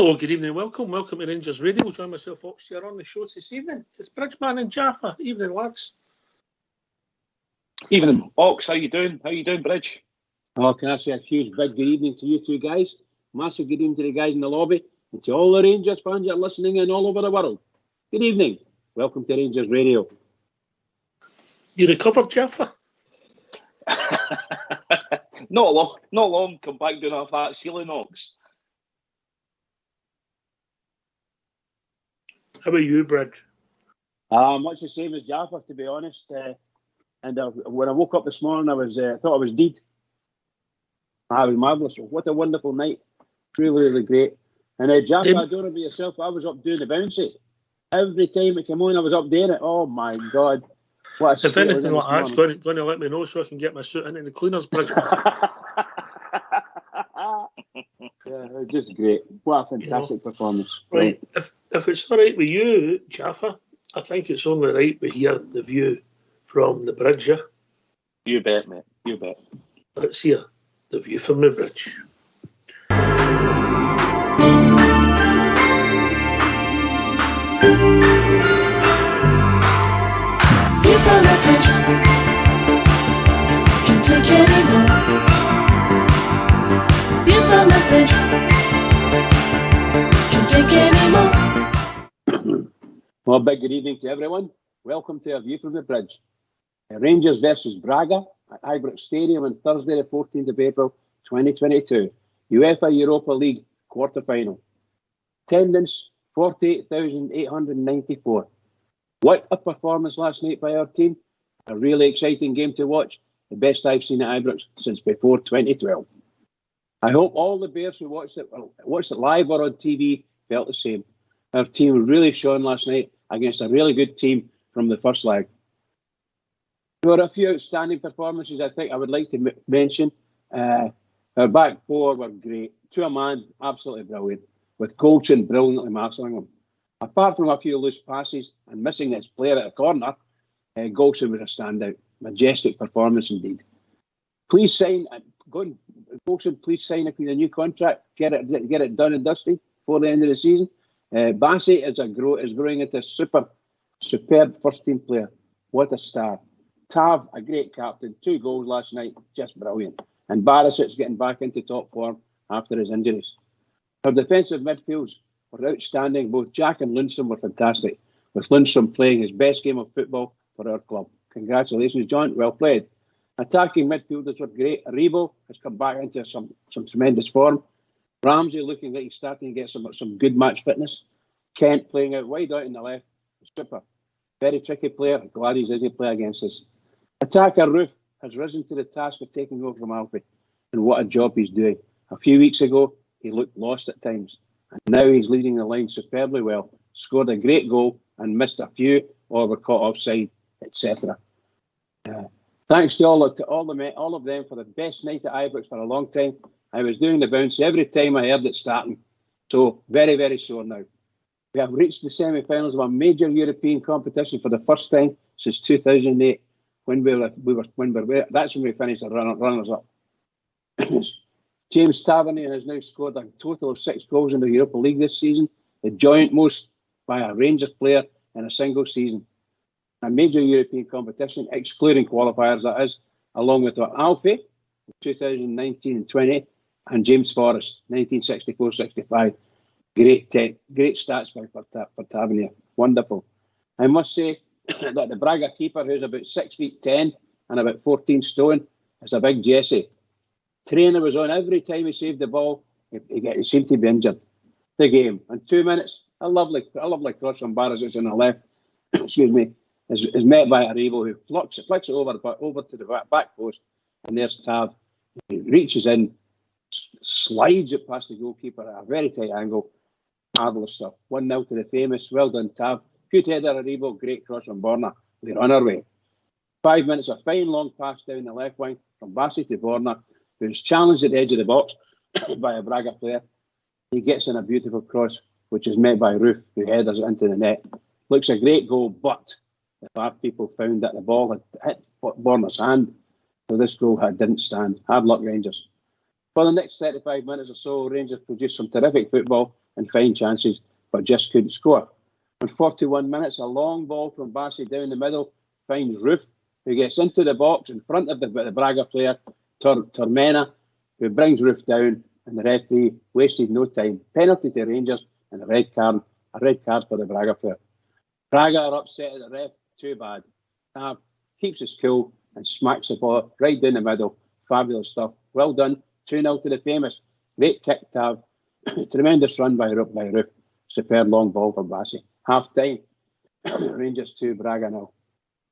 Hello, good evening, welcome to Rangers Radio. Join myself, Ox, here on the show this evening. It's Bridgeman and Gaffer. Evening, lads. Evening, Ox. How you doing? Bridge? Oh, can I say a huge big good evening to you two guys? Massive good evening to the guys in the lobby and to all the Rangers fans that are listening in all over the world. Good evening. Welcome to Rangers Radio. You recovered, Gaffer? Not long. Come back doing off that ceiling, Ox. How about you, Bridge? Much the same as Jaffa, to be honest. And when I woke up this morning, I thought I was dead. I was marvellous. What a wonderful night. Really, really great. And Jaffa, I don't know about yourself, I was up doing the bouncy. Every time it came on, I was up doing it. Oh, my God. What a if anything like that's going to let me know so I can get my suit into the cleaners, Bridge. Yeah, just great. What a fantastic performance. Right. If it's all right with you, Jaffa, I think it's only right we hear the view from the bridge, yeah? You bet, mate. You bet. Let's hear the view from the bridge. View from the bridge. Can't take anymore. View from the bridge. Can't take anymore. Well, big good evening to everyone. Welcome to A View from the Bridge. Rangers versus Braga at Ibrox Stadium on Thursday, the 14th of April, 2022. UEFA Europa League quarter-final. Attendance, 48,894. What a performance last night by our team. A really exciting game to watch. The best I've seen at Ibrox since before 2012. I hope all the Bears who watched it live or on TV felt the same. Our team really shone last night against a really good team from the first leg. There were a few outstanding performances I think I would like to mention. Our back four were great. To a man, absolutely brilliant. With Goldson brilliantly marshalling them. Apart from a few loose passes and missing his player at a corner, Goldson was a standout. Majestic performance indeed. Please sign, Goldson, please sign up with a new contract. Get it done and dusty before the end of the season. Bassey is growing into a superb first team player. What a star. Tav, a great captain, 2 goals last night, just brilliant. And Barisic's getting back into top form after his injuries. Our defensive midfields were outstanding. Both Jack and Lundstrom were fantastic, with Lundstrom playing his best game of football for our club. Congratulations, John. Well played. Attacking midfielders were great. Aribo has come back into some tremendous form. Ramsey looking like he's starting to get some good match fitness. Kent playing out wide out in the left. Super. Very tricky player. Glad he's easy to play against us. Attacker Roof has risen to the task of taking over from Alfie. And what a job he's doing. A few weeks ago, he looked lost at times. And now he's leading the line superbly well. Scored a great goal and missed a few or were caught offside, etc. Thanks to all of them for the best night at Ibrox for a long time. I was doing the bounce every time I heard it starting. So very, very sore now. We have reached the semi-finals of a major European competition for the first time since 2008, that's when we finished the runners-up. James Tavernier has now scored a total of 6 goals in the Europa League this season, the joint most by a Rangers player in a single season. A major European competition, excluding qualifiers, that is, along with Alfie, 2019 and 20, and James Forrest, 1964-65. Great stats for Tavernier. Wonderful. I must say that the Braga keeper, who's about 6'10" and about 14 stone, is a big Jesse. Trainer was on every time he saved the ball. He seemed to be injured. The game. In 2 minutes, a lovely cross from Barisic on the left. Excuse me. Is met by Aribo, who flicks it over to the back post, and there's Tav. He reaches in, slides it past the goalkeeper at a very tight angle. Marvellous stuff. 1-0 to the famous. Well done, Tav. Good header, Aribo. Great cross from Borna. We're on our way. 5 minutes, a fine long pass down the left wing from Bassey to Borna, who's challenged at the edge of the box by a Braga player. He gets in a beautiful cross, which is met by Roof, who headers it into the net. Looks a great goal, but the VAR people found that the ball had hit Borna's hand, so this goal didn't stand. Hard luck, Rangers. For the next 35 minutes or so, Rangers produced some terrific football and fine chances, but just couldn't score. On 41 minutes, a long ball from Bassey down the middle finds Roof, who gets into the box in front of the Braga player, Tormena, who brings Roof down, and the referee wasted no time. Penalty to Rangers and a red card for the Braga player. Braga are upset at the ref, too bad. Tav keeps his cool and smacks the ball right down the middle. Fabulous stuff. Well done. 2-0 to the famous. Great kick, Tav. Tremendous run by Roof. Superb long ball for Bassey. Half time. Rangers 2, Braga 0.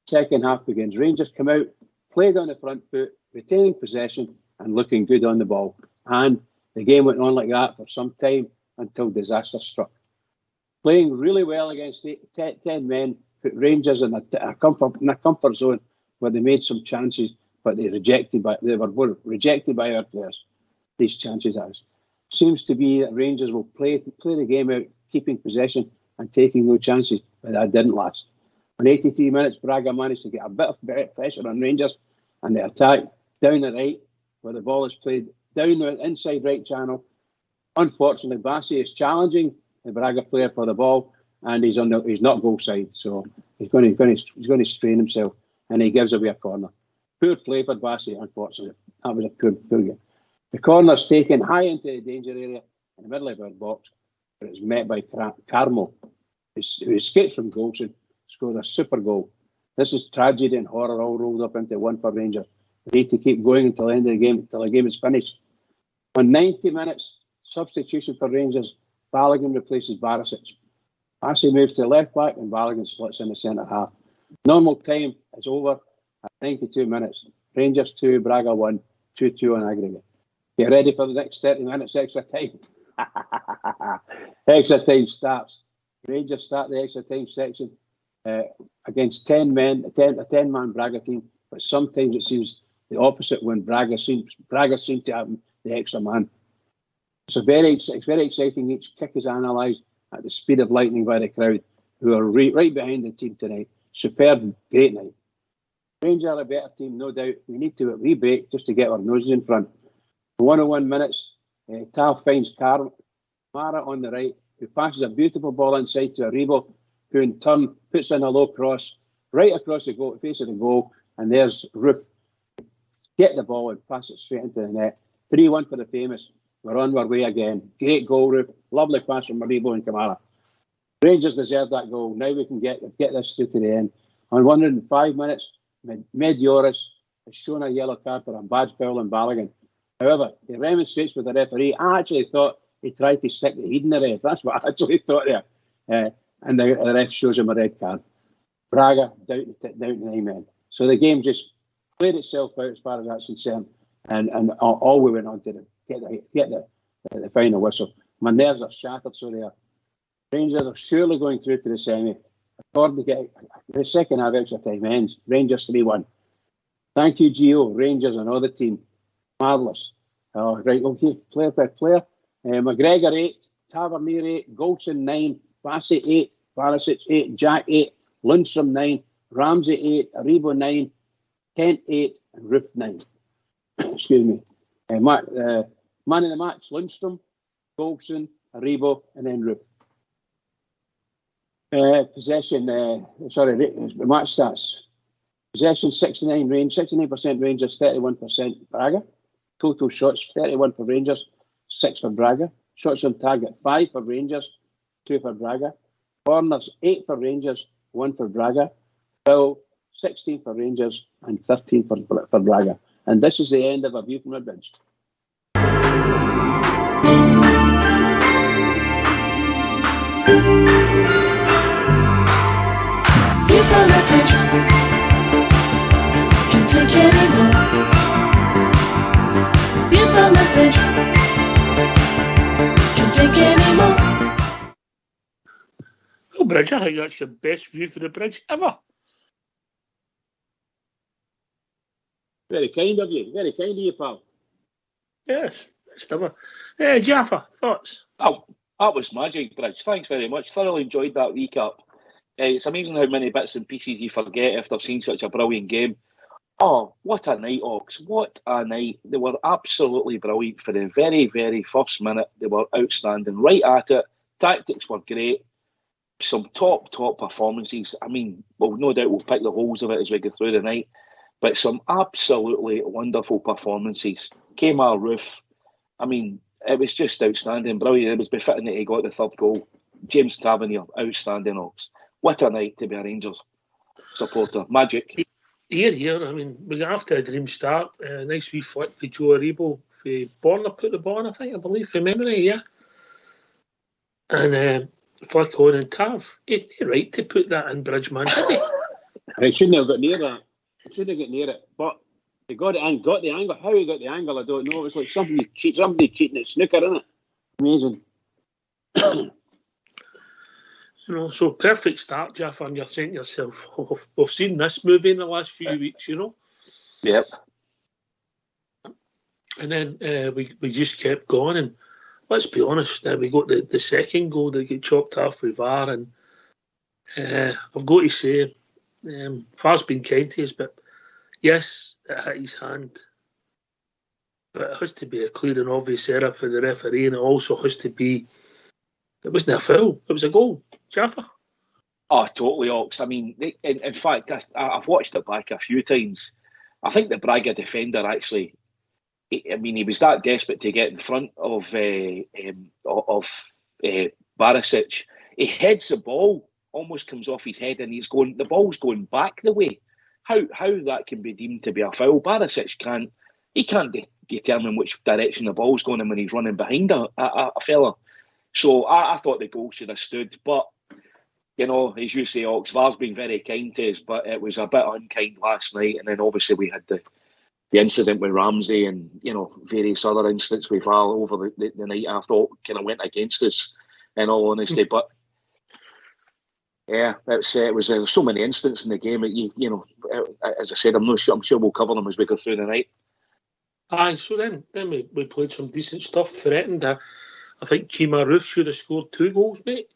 Second half begins. Rangers come out, played on the front foot, retaining possession and looking good on the ball. And the game went on like that for some time until disaster struck. Playing really well against 10 men, put Rangers in a comfort zone where they made some chances, but they were rejected by our players. These chances seems to be that Rangers will play the game out, keeping possession and taking no chances, but that didn't last. On 83 minutes, Braga managed to get a bit of pressure on Rangers, and they attack down the right, where the ball is played down the inside right channel. Unfortunately, Bassey is challenging the Braga player for the ball, and he's not goal side, so he's going to strain himself, and he gives away a corner. Poor play for Bassey, unfortunately. That was a poor game. The corner's taken high into the danger area in the middle of our box, but it's met by Carmo, who escapes from Golson, scored a super goal. This is tragedy and horror all rolled up into one for Rangers. They need to keep going until the end of the game, until the game is finished. On 90 minutes, substitution for Rangers, Balogun replaces Barisic. Bassey moves to left back and Balogun splits in the centre half. Normal time is over at 92 minutes. Rangers 2, Braga 1, 2-2 on aggregate. Get ready for the next 30 minutes extra time. Extra time starts. Rangers start the extra time section against 10 men, a 10-man Braga team, but sometimes it seems the opposite when Braga seems to have the extra man. It's very exciting. Each kick is analysed at the speed of lightning by the crowd, who are right behind the team tonight. Superb, great night. Rangers are a better team, no doubt. We need to re-break just to get our noses in front. 101 minutes, Tav finds Mara on the right, who passes a beautiful ball inside to Aribo, who in turn puts in a low cross right across the goal, face of the goal, and there's Roof. Get the ball and pass it straight into the net. 3-1 for the famous. We're on our way again. Great goal, Roof. Lovely pass from Aribo and Kamara. Rangers deserve that goal. Now we can get this through to the end. On 105 minutes, Medioris has shown a yellow card for a badge foul on Balogun. However, he remonstrates with the referee. I actually thought he tried to stick the heat in the ref. That's what I actually thought there. And the ref shows him a red card. Braga down to 9 men. So the game just played itself out as far as that's concerned. And all we went on to get the final whistle. My nerves are shattered, so they are. Rangers are surely going through to the semi. According to get the second half extra time ends. Rangers 3-1. Thank you, Gio. Rangers and other team. Marvellous. Right, okay, player by player. McGregor 8, Tavernier 8, Golson 9, Bassey 8, Barisic 8, Jack 8, Lundstrom 9, Ramsey 8, Aribo 9, Kent 8, and Roof 9. Excuse me. Man of the match, Lundstrom, Golson, Aribo, and then Roof. Possession, match stats. Possession 69% Rangers, 31% Braga. Total shots 31 for Rangers, 6 for Braga. Shots on target 5 for Rangers, 2 for Braga. Corners 8 for Rangers, 1 for Braga. Foul 16 for Rangers and 13 for Braga. And this is the end of A View from the Bridge. View from the bridge. Can't take anymore. View from the bridge. Can't take anymore. Well, Bridge, I think that's the best view for the bridge ever. Very kind of you, pal. Yes, best ever. Jaffa, thoughts? Oh, that was magic, Bridge. Thanks very much. Thoroughly enjoyed that recap. It's amazing how many bits and pieces you forget after seeing such a brilliant game. Oh, what a night, Ox. What a night. They were absolutely brilliant for the very, very first minute. They were outstanding. Right at it. tactics were great. Some top performances. I mean, well, no doubt we'll pick the holes of it as we go through the night, but some absolutely wonderful performances. Kemar Roof, I mean, it was just outstanding, brilliant. It was befitting that he got the third goal. James Tavernier, outstanding, Ox. What a night to be a Rangers supporter. Magic. Here. I mean, we got after a dream start. Nice wee flick for Joe Aribo. For Borna put the ball on, I believe, from memory, yeah. And flick on and Tav. He right to put that in, Bridgman, didn't he? He shouldn't have got near that. He shouldn't have got near it. But he got it and got the angle. How he got the angle, I don't know. It was like somebody cheating at snooker, isn't it? Amazing. You know, so perfect start, Jeff, and you're saying to yourself, we've seen this movie in the last few weeks, you know? Yep. And then we just kept going, and let's be honest, we got the second goal that got chopped off with VAR, and I've got to say, VAR's been kind to us, but yes, it hit his hand. But it has to be a clear and obvious error for the referee, and it also has to be, it wasn't a foul, it was a goal. Jaffa? Oh, totally, Ox. I mean, in fact, I've watched it back a few times. I think the Braga defender actually, I mean, he was that desperate to get in front of Barisic. He heads the ball, almost comes off his head, and the ball's going back the way. How that can be deemed to be a foul? Barisic can't determine which direction the ball's going in when he's running behind a fella. So I thought the goal should have stood, but you know, as you say, Ox, VAR's been very kind to us, but it was a bit unkind last night, and then obviously we had the incident with Ramsey and, you know, various other incidents with VAR over the night. I thought kind of went against us, in all honesty, but yeah, it was so many incidents in the game. You know, as I said, I'm sure we'll cover them as we go through the night. Aye, so then we played some decent stuff, threatened. I think Kemar Roof should have scored 2 goals, mate.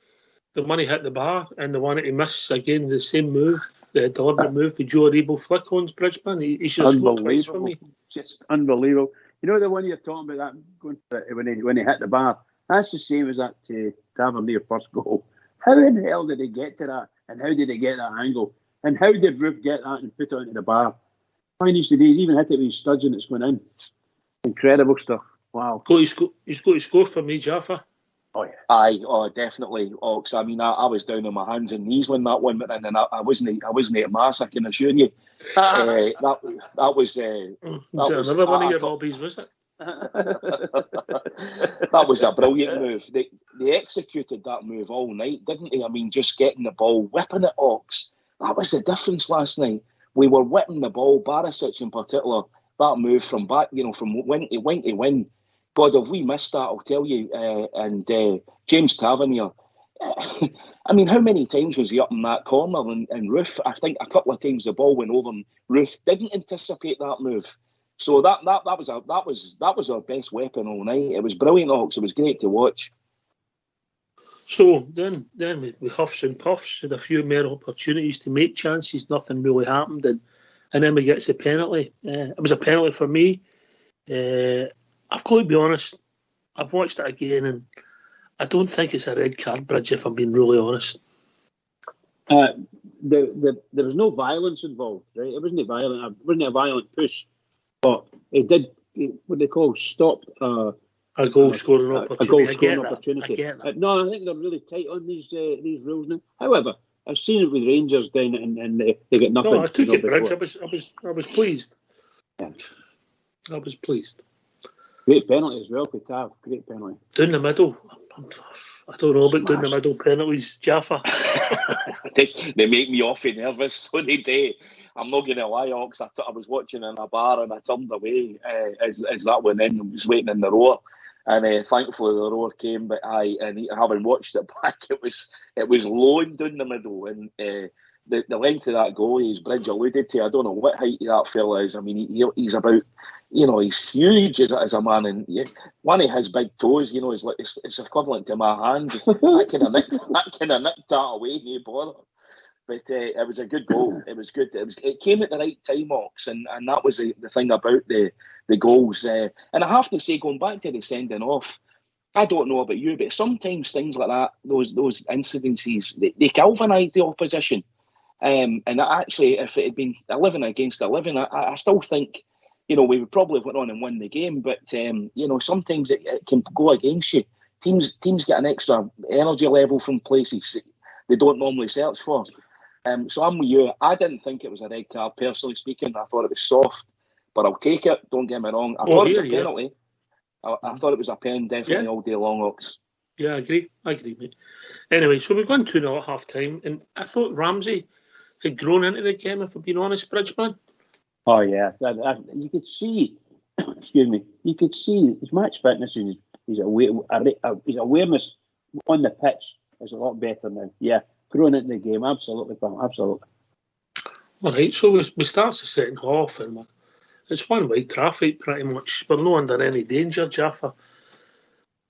The one he hit the bar and the one that he missed, again, the same move, the deliberate move for Joe Aribo flick-ons, Bridgman. He should have scored twice for me. Just unbelievable. You know the one you're talking about, that going for it, when he hit the bar? That's the same as that Tavernier first goal. How in the hell did he get to that? And how did he get that angle? And how did Roof get that and put it into the bar? Finest of days, even hit it with his studs and it's going in. Incredible stuff. Wow. He's got to score for me, Jaffa. Oh yeah. Aye, definitely, Ox. I mean, I was down on my hands and knees when that one went in, and I wasn't at mass, I can assure you. That was another one of your hobbies, was it? That was a brilliant move. They executed that move all night, didn't they? I mean, just getting the ball, whipping it, Ox. That was the difference last night. We were whipping the ball, Barisic in particular. That move from back, you know, from wing to wing. God, if we missed that, I'll tell you. And James Tavernier, I mean, how many times was he up in that corner? And Roof, I think a couple of times the ball went over, and Roof didn't anticipate that move. So that was our best weapon all night. It was brilliant, Ox. It was great to watch. So then we huffs and puffs, had a few more opportunities to make chances. Nothing really happened, and then we get the penalty. It was a penalty for me. I've got to be honest, I've watched it again, and I don't think it's a red card, Bridge, if I'm being really honest. There was no violence involved, right? It wasn't a violent push, but it did, what they call, stopped a goal scoring opportunity. I get that. No, I think they're really tight on these rules now. However, I've seen it with Rangers down, and they get nothing. No, I took it, Bridge. I was pleased. Yeah. I was pleased. Great penalty as well, Tav. Great penalty. Down the middle. I don't know about down the middle penalties, Jaffa. They make me awfully nervous, so they do. I'm not going to lie, Ox. I was watching in a bar and I turned away as that went in. I was waiting in the roar, and thankfully the roar came. But having watched it back, it was low down the middle, and the length of that goal, as Bridge alluded to, I don't know what height that fella is. I mean, he's about, you know, he's huge as a man, and one of his big toes, you know, is like it's equivalent to my hand. I kind of nicked that away, no bother. But it was a good goal. It was good. It came at the right time, Ox, and that was the thing about the goals. And I have to say, going back to the sending off, I don't know about you, but sometimes things like that, those incidences, they galvanise the opposition. And actually, if it had been 11 against 11, I still think, we would probably have went on and won the game. But sometimes it can go against you. Teams get an extra energy level from places they don't normally search for. So I'm with you. I didn't think it was a red card, personally speaking. I thought it was soft, but I'll take it. Don't get me wrong. I thought it was a penalty. I thought it was a pen, definitely all day long, Ox. Yeah, I agree, mate. Anyway, so we've gone 2-0 at half time, and I thought Ramsey had grown into the game, if I'm being honest, Bridgman. Oh, yeah. You could see, you could see his match fitness and his awareness on the pitch is a lot better now. Yeah, grown into the game, absolutely, pal, absolutely. All right, so we start the second half, and it's one-way traffic pretty much. We're not under any danger, Jaffa.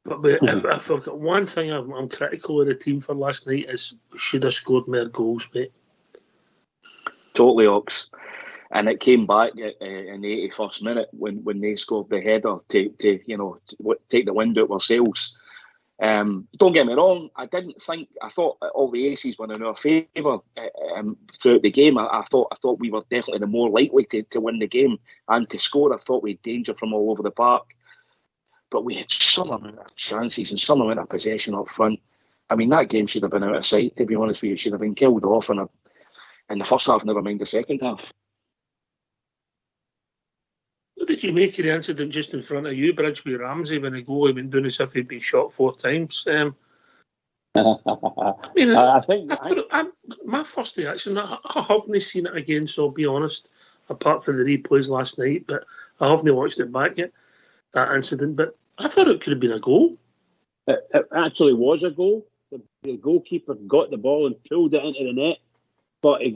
But if I've got one thing I'm critical of the team for last night is we should have scored more goals, mate. Totally, Ox. And it came back in the 81st minute when they scored the header to take the wind out ourselves. Don't get me wrong, I thought all the aces were in our favour throughout the game. I thought we were definitely the more likely to win the game and to score. I thought we had danger from all over the park. But we had some amount of chances and some amount of possession up front. I mean, that game should have been out of sight, to be honest with you. It should have been killed off in the first half, never mind the second half. What did you make of the incident just in front of you, Bridge, with Ramsey, when the goalie went down as if he'd been shot 4 times? My first reaction, I haven't seen it again, so I'll be honest, apart from the replays last night, but I haven't watched it back yet, that incident. But I thought it could have been a goal. It actually was a goal. The goalkeeper got the ball and pulled it into the net, but he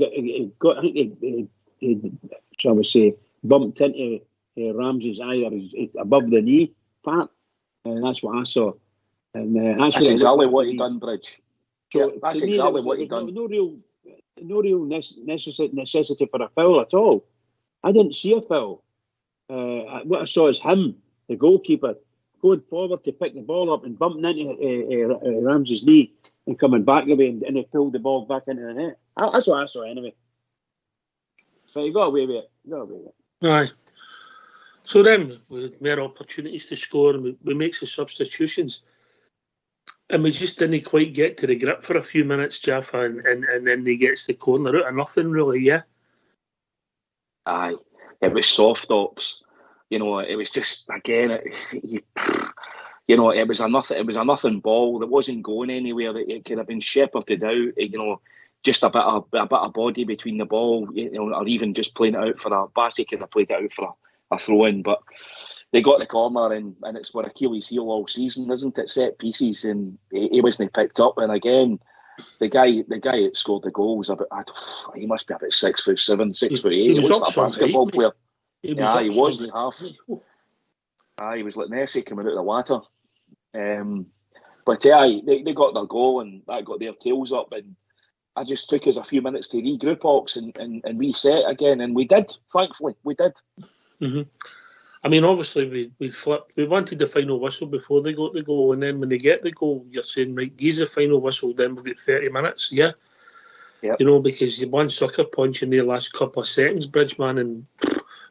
shall we say, bumped into Ramsey's eye or above the knee part, and that's what I saw. And that's exactly what he done, Bridge. So that's exactly what he done. No real necessity for a foul at all. I didn't see a foul. What I saw is him, the goalkeeper, going forward to pick the ball up and bumping into Ramsey's knee and coming back away, and he pulled the ball back into the net. That's what I saw anyway. So he got away with it. Aye. So then we had more opportunities to score, and we make some substitutions. And we just didn't quite get to the grip for a few minutes, Jaffa, and then he gets the corner out of nothing, really, yeah? Aye. It was soft, Ops. It was just, again, it was a nothing ball that wasn't going anywhere. It could have been shepherded out, just a bit of body between the ball, or even just playing it out for a Bassey could have played it out for a throw in, but they got the corner, and it's where Achilles' heel all season, isn't it? Set pieces, and he wasn't picked up. And again, the guy that scored the goals, he must be about 6'7", 6'8". He was like a basketball player. He wasn't half. He was like Nessie coming out of the water. But they got their goal, and that got their tails up, and I just took us a few minutes to regroup, Ox, and reset again, and we did. Thankfully, we did. Mm-hmm. I mean, obviously, we flipped. We wanted the final whistle before they got the goal, and then when they get the goal, you're saying, right, give the final whistle, then we'll get 30 minutes, yeah? Yep. Because you one sucker punch in the last couple of seconds, Bridgman, and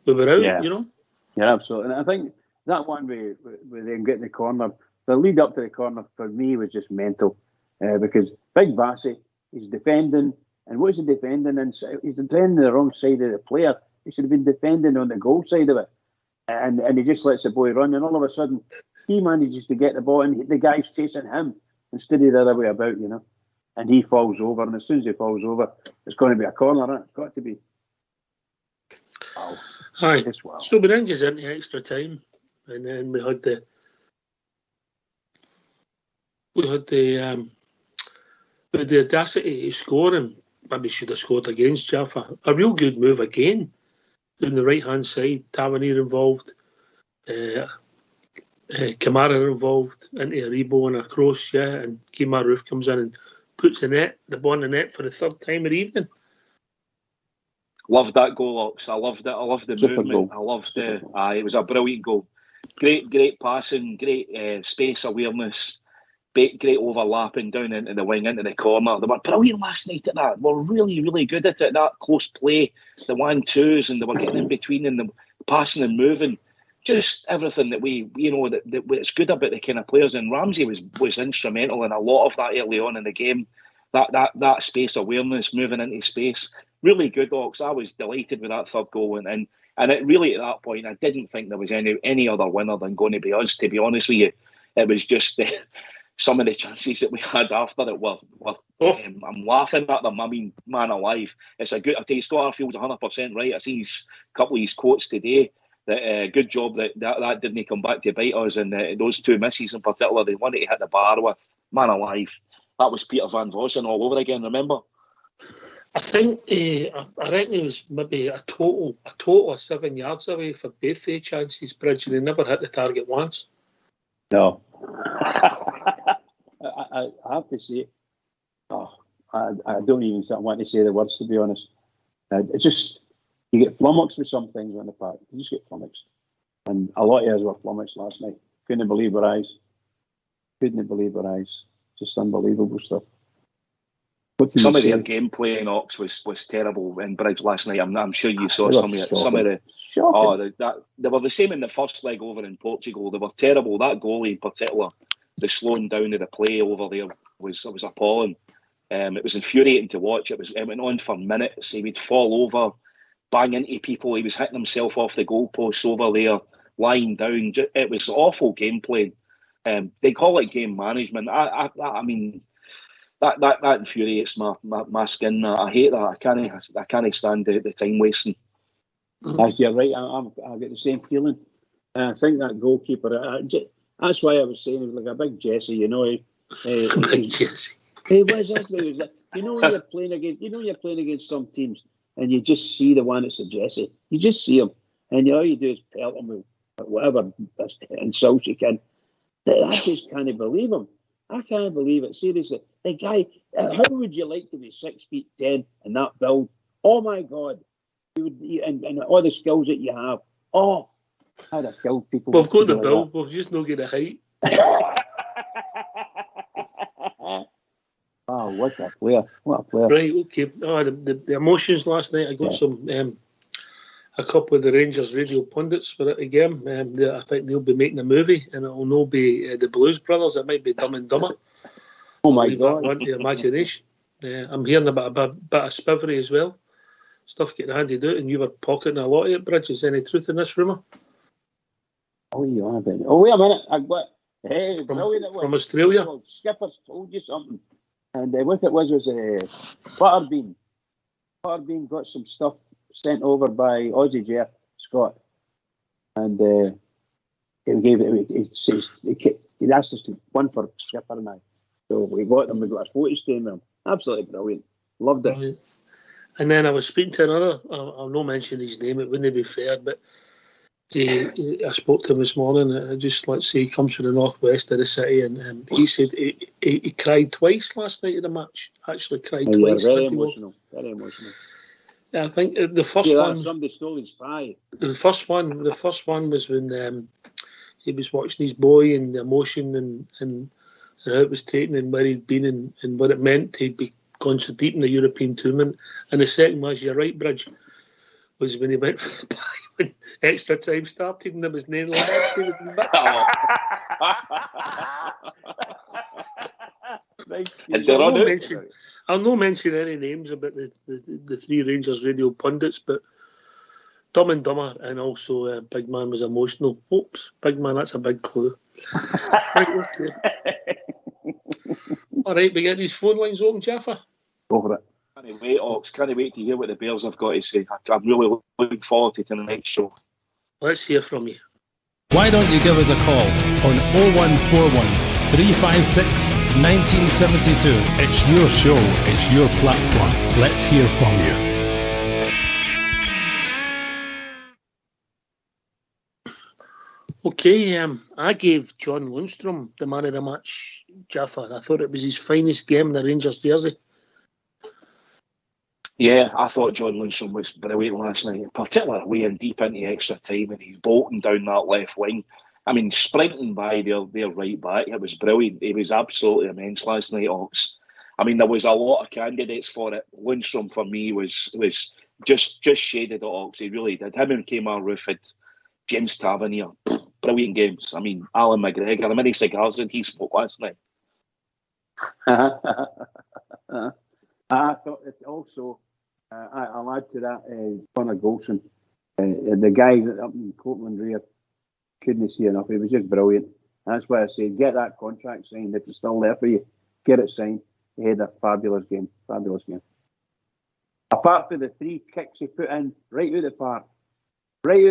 we were out, Yeah, absolutely. And I think that one where they get the corner, the lead up to the corner, for me, was just mental. Because Big Bassey, he's defending, and what is he defending? He's defending the wrong side of the player. He should have been defending on the goal side of it. And he just lets the boy run, and all of a sudden, he manages to get the ball, and the guy's chasing him instead of the other way about, And he falls over, and as soon as he falls over, it's going to be a corner, isn't it? It's got to be. Wow. Aye. So we then goes into extra time, and then we had the audacity to score, and maybe should have scored against Jaffa. A real good move again. On the right-hand side, Tavernier involved, Kamara involved, into a Rebo and a cross, and Kemar Roof comes in and puts the ball in the net for the third time of the evening. Loved that goal, Ox. I loved it. I loved the movement. Goal. I loved it. It was a brilliant goal. Great passing, great space awareness, great overlapping down into the wing, into the corner. They were brilliant last night at that. They were really, really good at it. That close play, the 1-2s, and they were getting in between and the passing and moving. Just everything that that's good about the kind of players. And Ramsey was instrumental in a lot of that early on in the game. That space awareness, moving into space, really good. Ox. I was delighted with that third goal, and it really, at that point, I didn't think there was any other winner than going to be us. To be honest with you, it was just some of the chances that we had after it were I'm laughing at them. I mean, man alive, it's a good. I tell you, Scott Arfield's 100% right. I seen a couple of his quotes today. That good job that didn't come back to bite us, and those two misses in particular, they wanted to hit the bar with. Man alive, that was Peter Van Vossen all over again. Remember? I think I reckon it was maybe a total of 7 yards away for both their chances, Bridge, and they never hit the target once. No, I have to say, I don't even want to say the words, to be honest. It's just. You get flummoxed with some things on the park. You just get flummoxed. And a lot of us were flummoxed last night. Couldn't believe our eyes. Just unbelievable stuff. Some of their gameplay in Ox was terrible in Bridge last night. I'm sure you saw some of the. They were the same in the first leg over in Portugal. They were terrible. That goalie in particular, the slowing down of the play over there was appalling. It was infuriating to watch. It went on for minutes. He would fall over, bang into people. He was hitting himself off the goalposts over there, lying down. It was awful gameplay. They call it game management. I mean, that infuriates my skin. I hate that. I can't stand the time wasting. You're right. I get the same feeling. I think that goalkeeper. That's why I was saying he was like a big Jesse. You know, big Jesse. He was. He was like, you're playing against some teams. And you just see the one that's a Jesse. You just see him. And all you do is pelt him with whatever insults you can. I just can't believe him. I can't believe it. Seriously. The guy, how would you like to be 6'10" and that build? Oh my God. And all the skills that you have. Oh, how the skilled people. We've got the build. We've just not got the height. Oh, what a player! Right, okay. The emotions last night. I got some a couple of the Rangers radio pundits for it again. I think they'll be making a movie, and it'll not be the Blues Brothers. It might be Dumb and Dumber. Oh my God! That to imagination. I'm hearing about a bit of spivery as well. Stuff getting handed out, and you were pocketing a lot of it. Bridge, is there any truth in this rumour? Oh, you are, Ben. Oh, wait a minute. Hey, from Australia. Skipper's told you something. And what it was Butterbean. Butterbean got some stuff sent over by Aussie Jeff Scott, and he asked us to one for Skipper and I. So we got them. We got a photo staying with him. Absolutely brilliant. Loved it. Right. And then I was speaking to another. I'll not mention his name. It wouldn't be fair, but I spoke to him this morning. Just let's say he comes from the northwest of the city, and he said he cried twice last night in the match. Actually, cried twice. Very emotional. Very emotional. Yeah, I think the first one. Somebody stole his pie. The first one was when he was watching his boy and the emotion and how it was taken and where he'd been and what it meant to be gone so deep in the European tournament. And the second was, you're right, Bridge, was when he went for the pie. When extra time started and there was no left. He was I'll not mention any names about the three Rangers radio pundits, but Dumb and Dumber and also Big Man was emotional. Oops, Big Man, that's a big clue. Right, okay. All right, we get these phone lines open, Jaffa. Go for it. Can't wait, Ox. Can't wait to hear what the Bears have got to say. I'm really looking forward to tonight's show. Let's hear from you. Why don't you give us a call on 0141 356 1972. It's your show, it's your platform. Let's hear from you. Okay, I gave John Lundstrom the man of the match, Jaffa. I thought it was his finest game in the Rangers jersey. Yeah, I thought John Lundstrom was brilliant last night, particularly way in deep into extra time, and he's bolting down that left wing. I mean, sprinting by their right back, it was brilliant. He was absolutely immense last night, Ox. I mean, there was a lot of candidates for it. Lundstrom, for me, was just shaded at Ox. He really did. Him and Kemar Roof, James Tavernier, brilliant games. I mean, Alan McGregor, how many cigars did he smoke last night? I thought it also, I'll add to that, Connor Golson, the guy up in Copeland Rear, couldn't see enough. He was just brilliant. That's why I say, get that contract signed. If it's still there for you, get it signed. He had a fabulous game. Apart from the 3 kicks he put in, right out the park. You're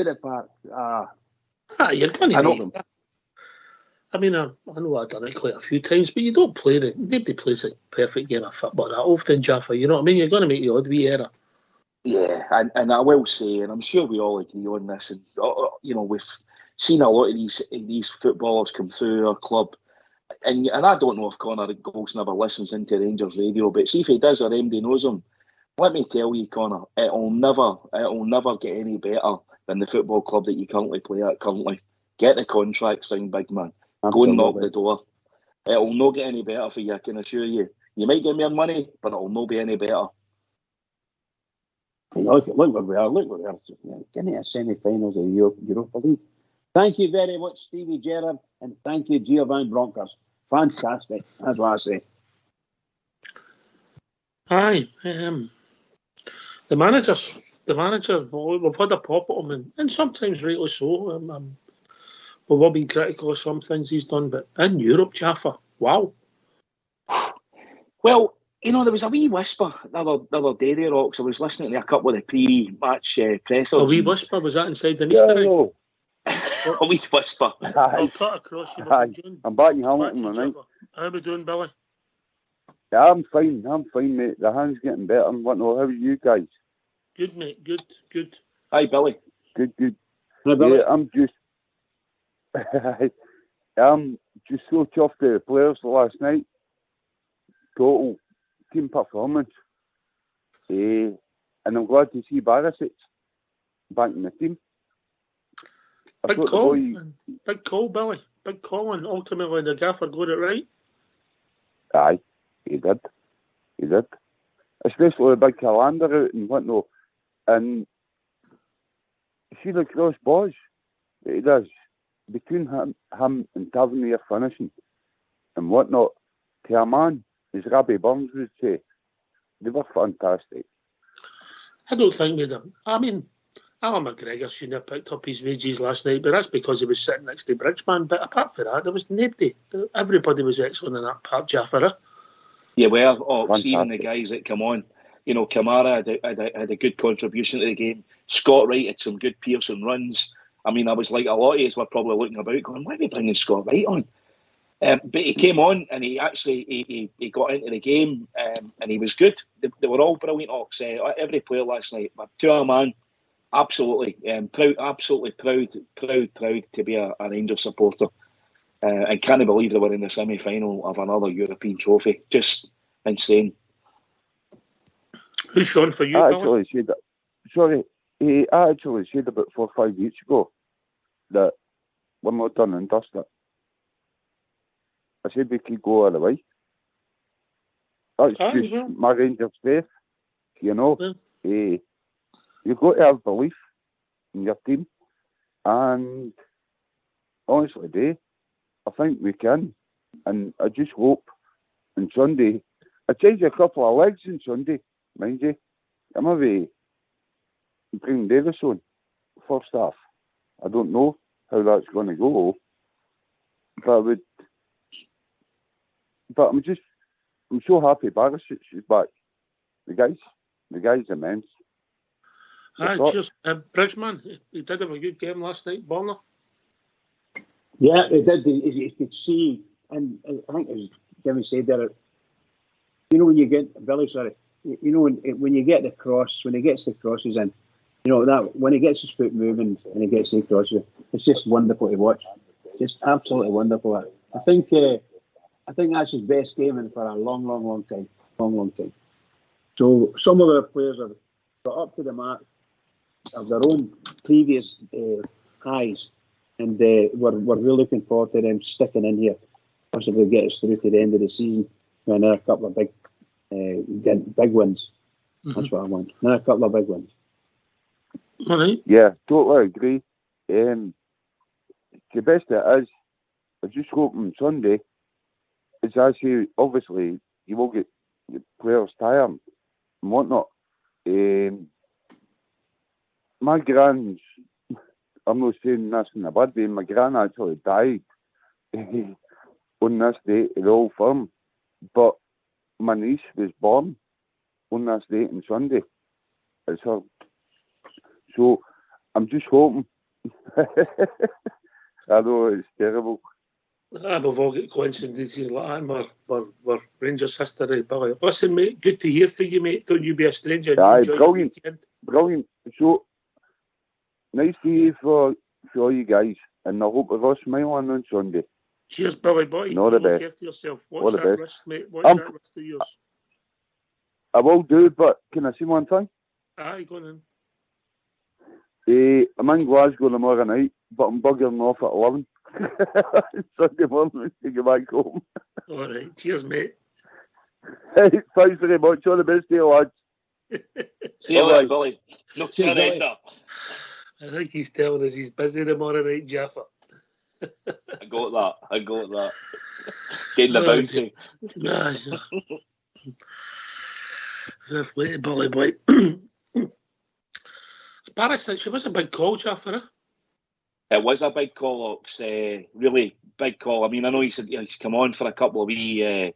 going to make that. I mean, I know I've done it quite a few times, but you don't play it. Nobody plays a perfect game of football that often, Jaffa. You know what I mean? You're going to make the odd wee error. Yeah, and I will say, and I'm sure we all agree on this, and we've seen a lot of these footballers come through our club, and I don't know if Connor Golson ever listens into Rangers Radio, but see if he does or MD knows him. Let me tell you, Connor, it'll never get any better than the football club that you currently play at. Get the contract signed, big man. Absolutely. Go and knock the door. It'll not get any better for you, I can assure you. You might get more money, but it'll not be any better. Look where we are. Getting to semi-finals of the Europa League. Thank you very much, Stevie Gerrard, and thank you, Giovanni Broncos. Fantastic. That's what I say. Aye. The manager, we've had a pop at him, and sometimes rightly so. We've all been critical of some things he's done, but in Europe, Jaffa, wow. Well, there was a wee whisper the other day there, Ox. I was listening to a couple of the pre-match pressers. A wee whisper? Was that inside the Easter egg? A wee whisper. I'll cut across you. I'm back in Hamilton tonight. How are we doing, Billy? Yeah, I'm fine, mate. The hand's getting better and whatnot. How are you guys? Good, mate. Good. Hi, Billy. Good. Hi, Billy. Yeah, I'm just so chuffed at the players last night. Total team performance. And I'm glad to see Barisic back in the team. Big call, Billy. Big call, and ultimately the Gaffer got it right. Aye, he did. Especially the big calendar out and whatnot. And see the cross balls that he does between him and Tavernier finishing and whatnot, to a man, as Robbie Burns would say, they were fantastic. I don't think we did. I mean, Alan McGregor shouldn't have picked up his wages last night, but that's because he was sitting next to Bridgman. But apart from that, there was nobody. Everybody was excellent in that part, Jaffa. Yeah, well, even the guys that come on, Kamara had a good contribution to the game. Scott Wright had some good Pearson runs. I mean, I was like a lot of us were probably looking about going, why are we bringing Scott Wright on? But he came on and he actually he got into the game and he was good. They were all brilliant. Ox. Every player last night, to a man, absolutely proud to be a Rangers supporter. And can't believe they were in the semi-final of another European trophy. Just insane. Who's Sean for you, Billy? I actually said about 4 or 5 weeks ago that we're not done and dusted. I said we could go all the way. That's my Rangers faith, Yeah. You've got to have belief in your team. And honestly, I think we can. And I just hope on Sunday, I changed a couple of legs on Sunday, mind you. I maybe bring Davis on first half. I don't know how that's going to go, but I'm so happy Barisic is back. The guy's immense. Cheers. Bridgman, he did have a good game last night, Bonner. Yeah, he did. You could see, and I think as Jimmy said there, when you get Billy, sorry, when you get the cross, when he gets the crosses in, that when he gets his foot moving and he gets the crosses, it's just wonderful to watch. Just absolutely wonderful. I think that's his best game for a long time. So some of our players have got up to the mark of their own previous highs, and we're really looking forward to them sticking in here, possibly get us through to the end of the season with another couple of big wins. Mm-hmm. That's what I want. Another couple of big wins. All right. Yeah, totally agree. The best it is, I just hope on Sunday, as I say, obviously, you will get your players tired and whatnot. My gran's, I'm not saying this in a bad way, my gran actually died on this day at the Old Firm, but my niece was born on this date on Sunday. It's her. So I'm just hoping. I know it's terrible. We've all got coincidences like that in our Rangers history, Billy. Listen, mate, good to hear from you, mate. Don't you be a stranger. Aye, Enjoy brilliant. your weekend. Brilliant. So, nice to hear for all you guys, and I hope we're all smiling on Sunday. Cheers, Billy boy. All the best. Look after yourself. All Watch the that best. wrist, mate. Watch that wrist of yours. I will do, but can I say one thing? Aye, go on I'm in Glasgow tomorrow night, but I'm buggering off at 11. Sunday morning to get back home. All right. Cheers, mate. Hey, thanks very much. All the best to you, lads. See you later, Billy. No surrender. I think he's telling us he's busy tomorrow night, Gaffer. I got that. Getting the bouncing. Nah. Fair play to Billy boy. Barisic, it was a big call, Gaffer. Eh? It was a big call, Ox. Really big call. I mean, I know he's come on for a couple of wee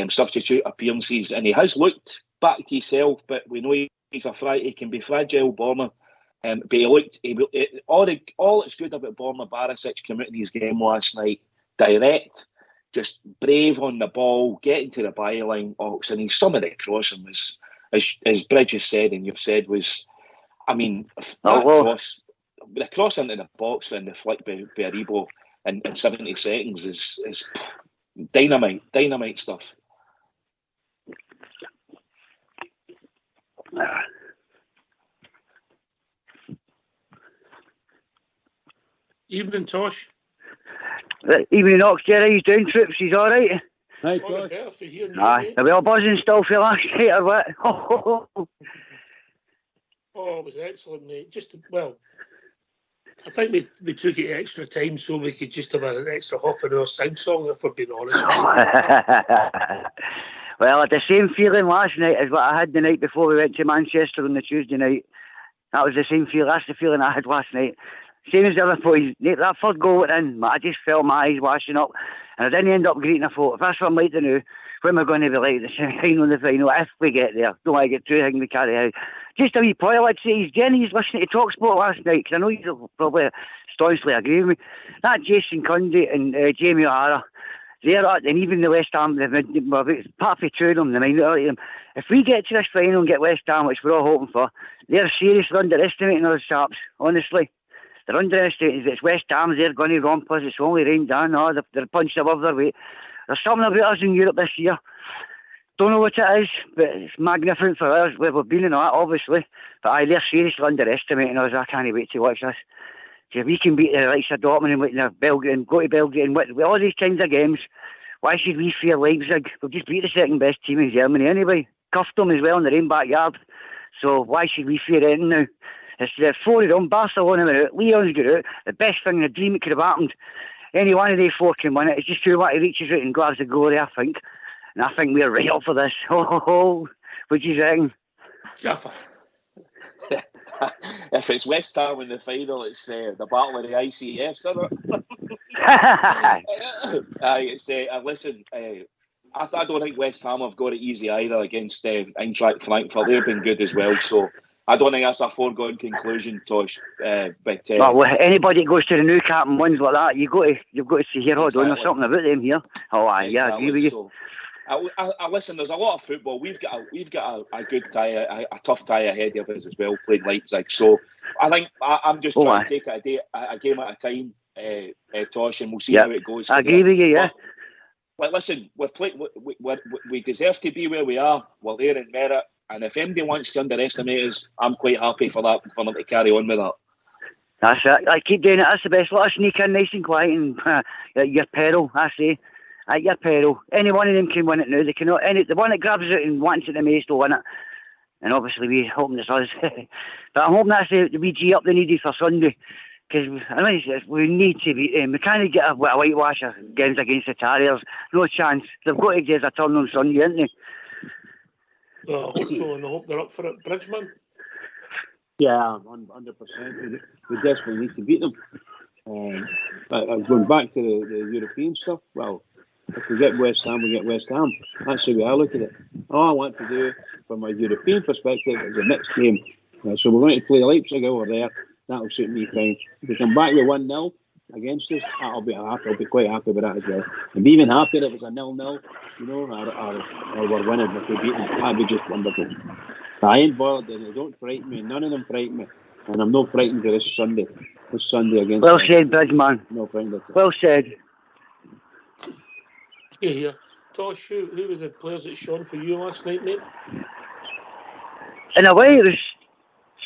substitute appearances, and he has looked back to himself. But we know he can be fragile, Borna. But he looked. All that's good about Borna Barisic coming out in his game last night. Direct, just brave on the ball, getting to the byline, Ox, and some of the crossing was, as Bridges said and you've said, was. I mean, the cross into the box and the flick by Aribo in 70 seconds is dynamite stuff. Evening, Tosh. Evening, Ox. Jerry, he's doing trips. He's all right. Right, Aye, are we all buzzing still for last night or what? Oh, it was excellent, mate. I think we took it extra time so we could just have an extra half an hour sing song, if we're being honest. Well, I had the same feeling last night as what I had the night before we went to Manchester on the Tuesday night. That was the same feel. That's the feeling I had last night. Same as the other boys. That third goal went in, I just felt my eyes washing up, and I didn't end up greeting. I thought, if that's what I'm like to do, when am I going to be like the semi-final and the final if we get there? Don't want to get too high and carry out. Just a wee point, I'd say, Jenny's listening to TalkSport last night, because I know you'll probably staunchly agree with me. That Jason Cundy and Jamie O'Hara, and even the West Ham, part of two of them, the minority of them. If we get to this final and get West Ham, which we're all hoping for, they're seriously underestimating those chaps, honestly. They're underestimating. It's West Ham, they're going to romp us, it's only rained down, they're punched above their weight. There's something about us in Europe this year. Don't know what it is, but it's magnificent for us. We've been in that, obviously. But they're seriously underestimating us. I can't wait to watch this. If we can beat the likes of Dortmund and Belgium, and go to Belgium and with all these kinds of games, why should we fear Leipzig? We've just beat the second best team in Germany anyway. Cuffed them as well in their own backyard. So why should we fear anything now? It's 4 of them. Barcelona went out. Leon's got out. The best thing in the dream it could have happened. Any one of these four can win it. It's just who reaches out and grabs the glory, I think. And I think we're right up for this. What do you think? Gaffer. If it's West Ham in the final, it's the battle of the ICFs, isn't it? Listen, I don't think West Ham have got it easy either against Eintracht Frankfurt. They've been good as well, so I don't think that's a foregone conclusion, Tosh. But anybody that goes to the new camp and wins like that, you've got to see here. Hold on, there's something about them here. Oh, aye, exactly. Yeah, I agree with you. So, I listen. There's a lot of football. We've got a good tie, a tough tie ahead of us as well, playing Leipzig. So I think I'm just trying to take it a game at a time, Tosh, and we'll see how it goes. I agree with you. Yeah. But listen, we deserve to be where we are. We're there in merit, and if anybody wants to underestimate us, I'm quite happy for them to carry on with that. That's it. I keep doing it. That's the best. Let us sneak in nice and quiet and at your peril, I say. At your peril. Any one of them can win it now. They cannot. The one that grabs it and wants it the most will win it. And obviously we're hoping it's us. But I'm hoping that's the wee G up they needed for Sunday. Because we need to be. We can't get a whitewash against the Terriers. No chance. They've got to get a turn on Sunday, haven't they? Well, I hope so, and I hope they're up for it. Bridgeman? Yeah, 100%. We desperately need to beat them. Going back to the European stuff, well, if we get West Ham, we get West Ham. That's the way I look at it. All I want to do, from a European perspective, is a mixed game. So we're going to play Leipzig over there. That'll suit me fine. If we come back with 1-0 against us, I'll be happy. I'll be quite happy with that as well. I'd be even happier if it was a 0-0, or we're winning if we beat them. That'd be just wonderful. I ain't bothered. They don't frighten me. None of them frighten me. And I'm not frightened for this Sunday. This Sunday against. Well said, Bridgeman. No frightened. Well said. Yeah. Tosh, who were the players that shone for you last night, mate? In a way, it was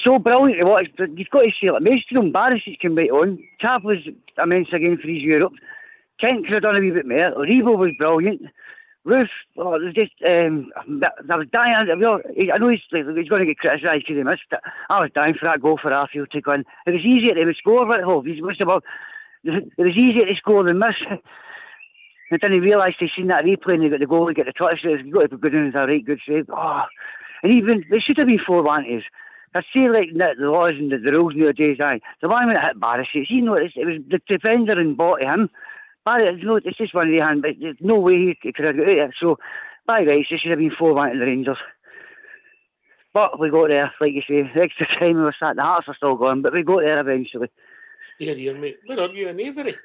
so brilliant to watch. You've got to say, like, most of them, Barisic came right on. Tav was immense again for his Europe. Kent could have done a wee bit more. Rebo was brilliant. Roof, it was just, I was dying. I know he's going to get criticised because he missed it. I was dying for that goal for Arfield to go in. It was easier to score, it was easier to score than miss. I didn't realise they seen that replay and they got the goal and get the touch. So it's got to be good and it's a right good save. Oh, and even, they should have been 4-1s. I say like the laws and the rules nowadays, the one when it hit Barisic, it was the defender and bought him. It's just one of the hands, but there's no way he could have got it. So, by rights, it should have been 4-1 to the Rangers. But we got there, like you say, the extra time we were sat, the hearts are still going, but we got there eventually. Yeah, mate. Where are you in Avery?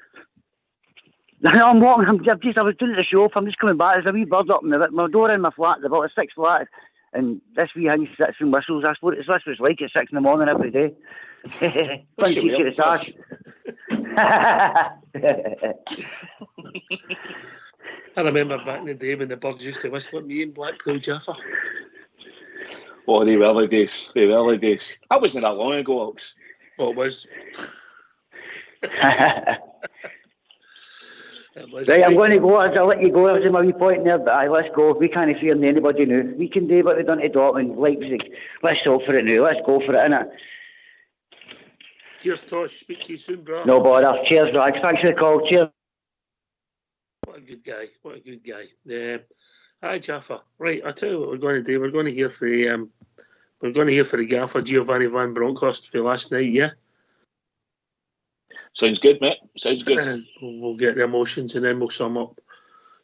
No, I'm walking, I was doing the show, I'm just coming back, there's a wee bird up in my door in my flat, there's about a 6 flat, and this wee thing sits and whistles. That's what it's like at 6 in the morning every day. Couldn't teach you the task. I remember back in the day when the birds used to whistle at me in Blackpool, Gaffer. Oh, the early days. That wasn't that long ago, Ox. Oh, it was. Right, I'm going to go. I'll let you go. That was my wee point there, but let's go. We can't fear anybody now. We can do what we've done to Dortmund, Leipzig. Let's go for it now. Let's go for it, innit? Cheers, Tosh. Speak to you soon, bro. No bother. Cheers, Rag. Thanks for the call. Cheers. What a good guy. Hi, Jaffa. Right, I'll tell you what we're going to do. We're going to hear for the Gaffer, Giovanni Van Bronckhorst, for last night, yeah? Sounds good, mate. Sounds good. And we'll get the emotions and then we'll sum up.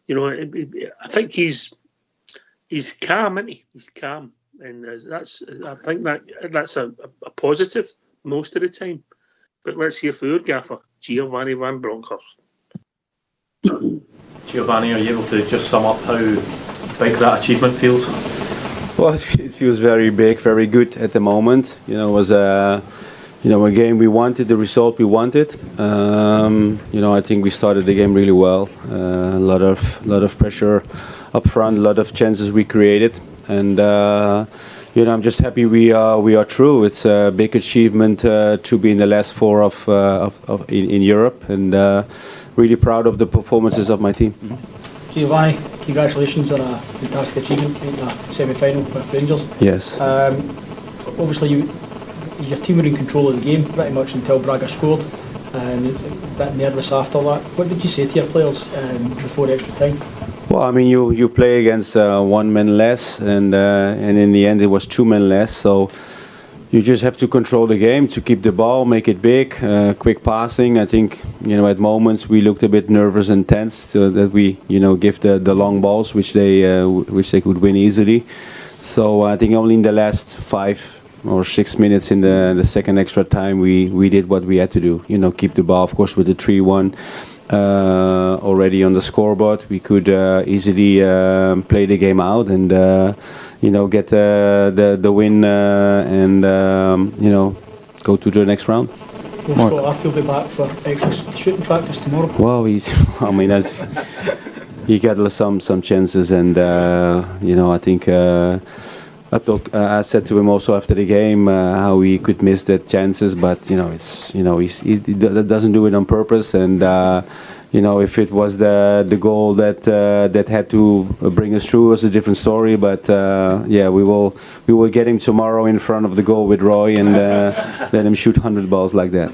You know, I think he's calm, isn't he? He's calm. And I think that's a positive most of the time. But let's hear for your Gaffer, Giovanni Van Bronckhorst. Giovanni, are you able to just sum up how big that achievement feels? Well, it feels very big, very good at the moment. You know, it was a game we wanted, the result we wanted. I think we started the game really well. A lot of pressure up front, a lot of chances we created, and I'm just happy we are through. It's a big achievement to be in the last four in Europe, and really proud of the performances of my team. Giovanni, congratulations on a fantastic achievement in the semi-final with Rangers. Yes. Obviously, your team were in control of the game pretty much until Braga scored, and a bit nervous after that. What did you say to your players before extra time? Well, I mean, you play against one man less, and in the end it was two men less. So you just have to control the game, to keep the ball, make it big, quick passing. I think at moments we looked a bit nervous and tense, so that we give the long balls which they could win easily. So I think only in the last 5 or 6 minutes in the second extra time we did what we had to do. Keep the ball, of course, with the 3-1 already on the scoreboard. We could easily play the game out and get the win and go to the next round. Well, Scott, will be back for extra shooting practice tomorrow. Well, he got some chances, and I think I said to him also after the game how he could miss the chances, but he doesn't do it on purpose. And if it was the goal that had to bring us through, it was a different story. But we will get him tomorrow in front of the goal with Roy and let him shoot 100 balls like that.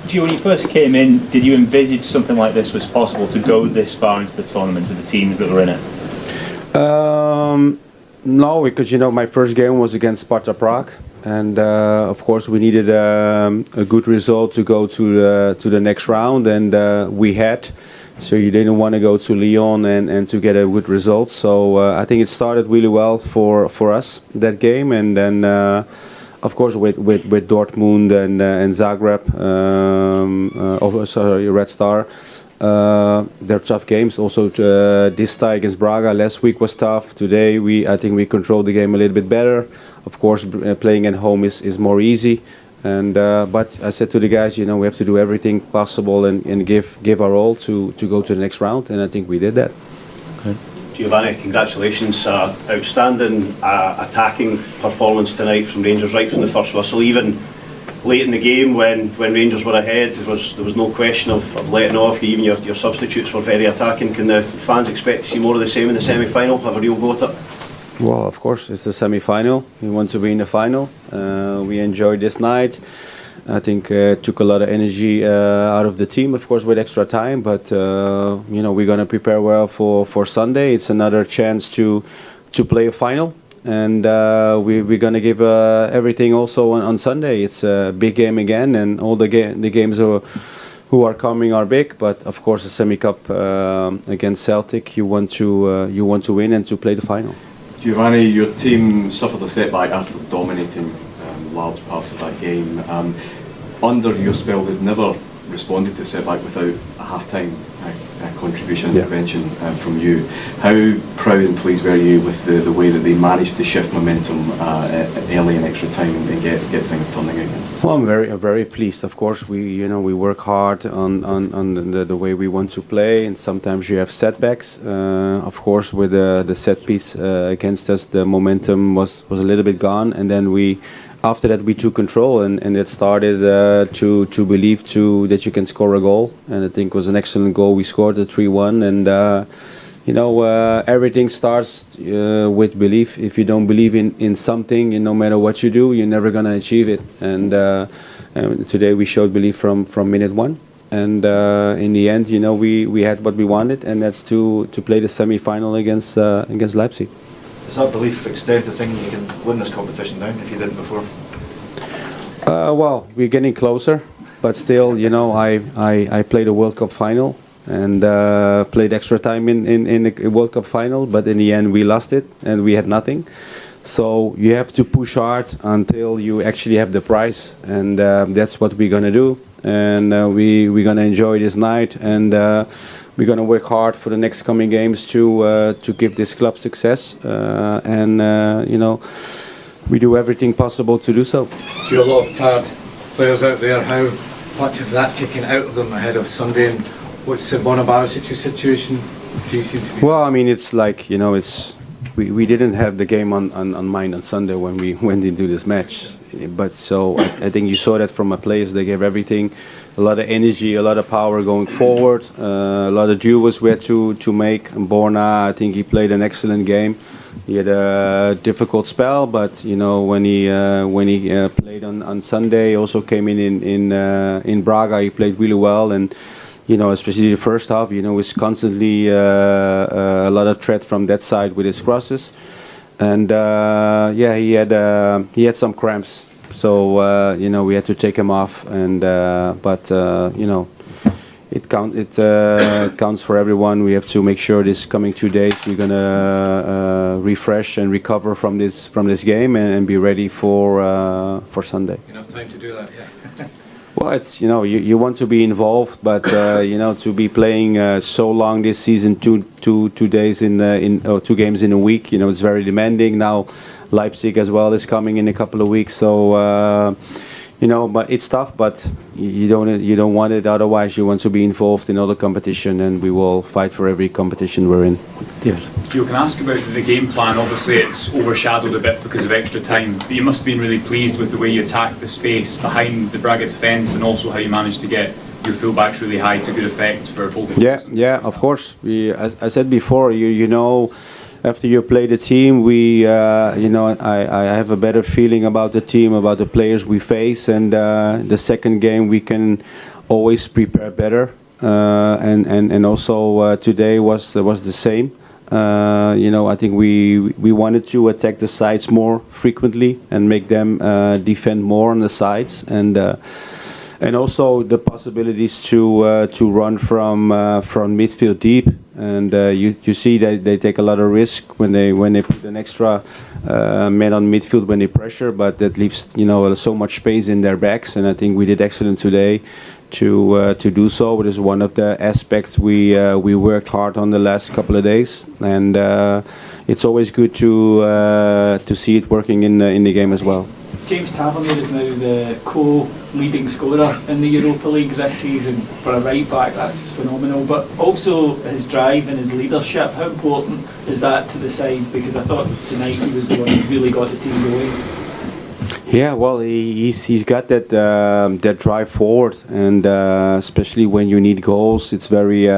Gio, when you first came in, did you envisage something like this was possible, to go this far into the tournament with the teams that were in it? No, because my first game was against Sparta Prague, and of course we needed a good result to go to the next round, and we had. So you didn't want to go to Lyon and to get a good result. So I think it started really well for us, that game, and then of course with Dortmund and Zagreb, Red Star. They're tough games. Also, this tie against Braga last week was tough. Today, I think we controlled the game a little bit better. Of course, playing at home is more easy. And but I said to the guys, we have to do everything possible and give our all to go to the next round. And I think we did that. Okay. Giovanni, congratulations! Outstanding attacking performance tonight from Rangers right from the first whistle. Even late in the game when Rangers were ahead, there was no question of letting off. Even your substitutes were very attacking. Can the fans expect to see more of the same in the semi-final? Have a real go at it? Well, of course, it's the semi-final. We want to be in the final. We enjoyed this night. I think took a lot of energy out of the team, of course, with extra time. But we're going to prepare well for Sunday. It's another chance to play a final. And we're going to give everything also on Sunday. It's a big game again, and all the games who are coming are big. But of course, the semi-cup against Celtic, you want to win and to play the final. Giovanni, your team suffered a setback after dominating large parts of that game. Under your spell, they've never responded to setback without a half-time contribution, intervention from you. How proud and pleased were you with the way that they managed to shift momentum early in extra time and get things turning again? Well, I'm very pleased. Of course, we work hard on the way we want to play, and sometimes you have setbacks. Of course, with the set piece against us, the momentum was a little bit gone, and then after that we took control and it started to believe that you can score a goal, and I think it was an excellent goal. We scored the 3-1, and everything starts with belief. If you don't believe in something, no matter what you do, you're never gonna achieve it. And today we showed belief from minute one, and in the end, we had what we wanted, and that's to play the semi-final against Leipzig. Does that belief extend to thinking you can win this competition now if you didn't before? Well, we're getting closer, but still, I played a World Cup final and played extra time in the World Cup final, but in the end we lost it and we had nothing. So you have to push hard until you actually have the prize, and that's what we're gonna do. And we're gonna enjoy this night, and we're going to work hard for the next coming games to give this club success, we do everything possible to do so. Do you have a lot of tired players out there? How much is that taken out of them ahead of Sunday? And what's the Bonabaric's situation? Do you seem to be? Well, I mean, it's like, we didn't have the game on mind on Sunday when we went into this match. But so I think you saw that from my players. They gave everything, a lot of energy, a lot of power going forward, a lot of duels we had to make. And Borna, I think he played an excellent game. He had a difficult spell, but when he played on Sunday, he also came in Braga. He played really well, and especially the first half, was constantly a lot of threat from that side with his crosses. And he had some cramps, so we had to take him off. And it counts for everyone. We have to make sure this coming 2 days we're gonna refresh and recover from this game and be ready for Sunday. Enough time to do that, yeah. Well, it's you want to be involved, but to be playing so long this season, two days in 2 games in a week, it's very demanding. Now Leipzig as well is coming in a couple of weeks, so but it's tough. But you don't want it. Otherwise, you want to be involved in other competition, and we will fight for every competition we're in. Yeah. You can ask about the game plan. Obviously, it's overshadowed a bit because of extra time. But you must have been really pleased with the way you attacked the space behind the Braga defence, and also how you managed to get your fullbacks really high to good effect for both. Yeah, of course. As I said before, after you play the team, I have a better feeling about the team, about the players we face, and the second game we can always prepare better. And also today was the same. I think we wanted to attack the sides more frequently and make them defend more on the sides, and also the possibilities to run from midfield deep. And you see that they take a lot of risk when they put an extra man on midfield when they pressure, but that leaves so much space in their backs. And I think we did excellent today to do so. It is one of the aspects we worked hard on the last couple of days, and it's always good to see it working in the game as well. James Tavernier is now the co-leading scorer in the Europa League this season for a right back. That's phenomenal. But also his drive and his leadership. How important is that to the side? Because I thought tonight he was the one who really got the team going. Yeah, well, he's got that drive forward, and especially when you need goals, it's very.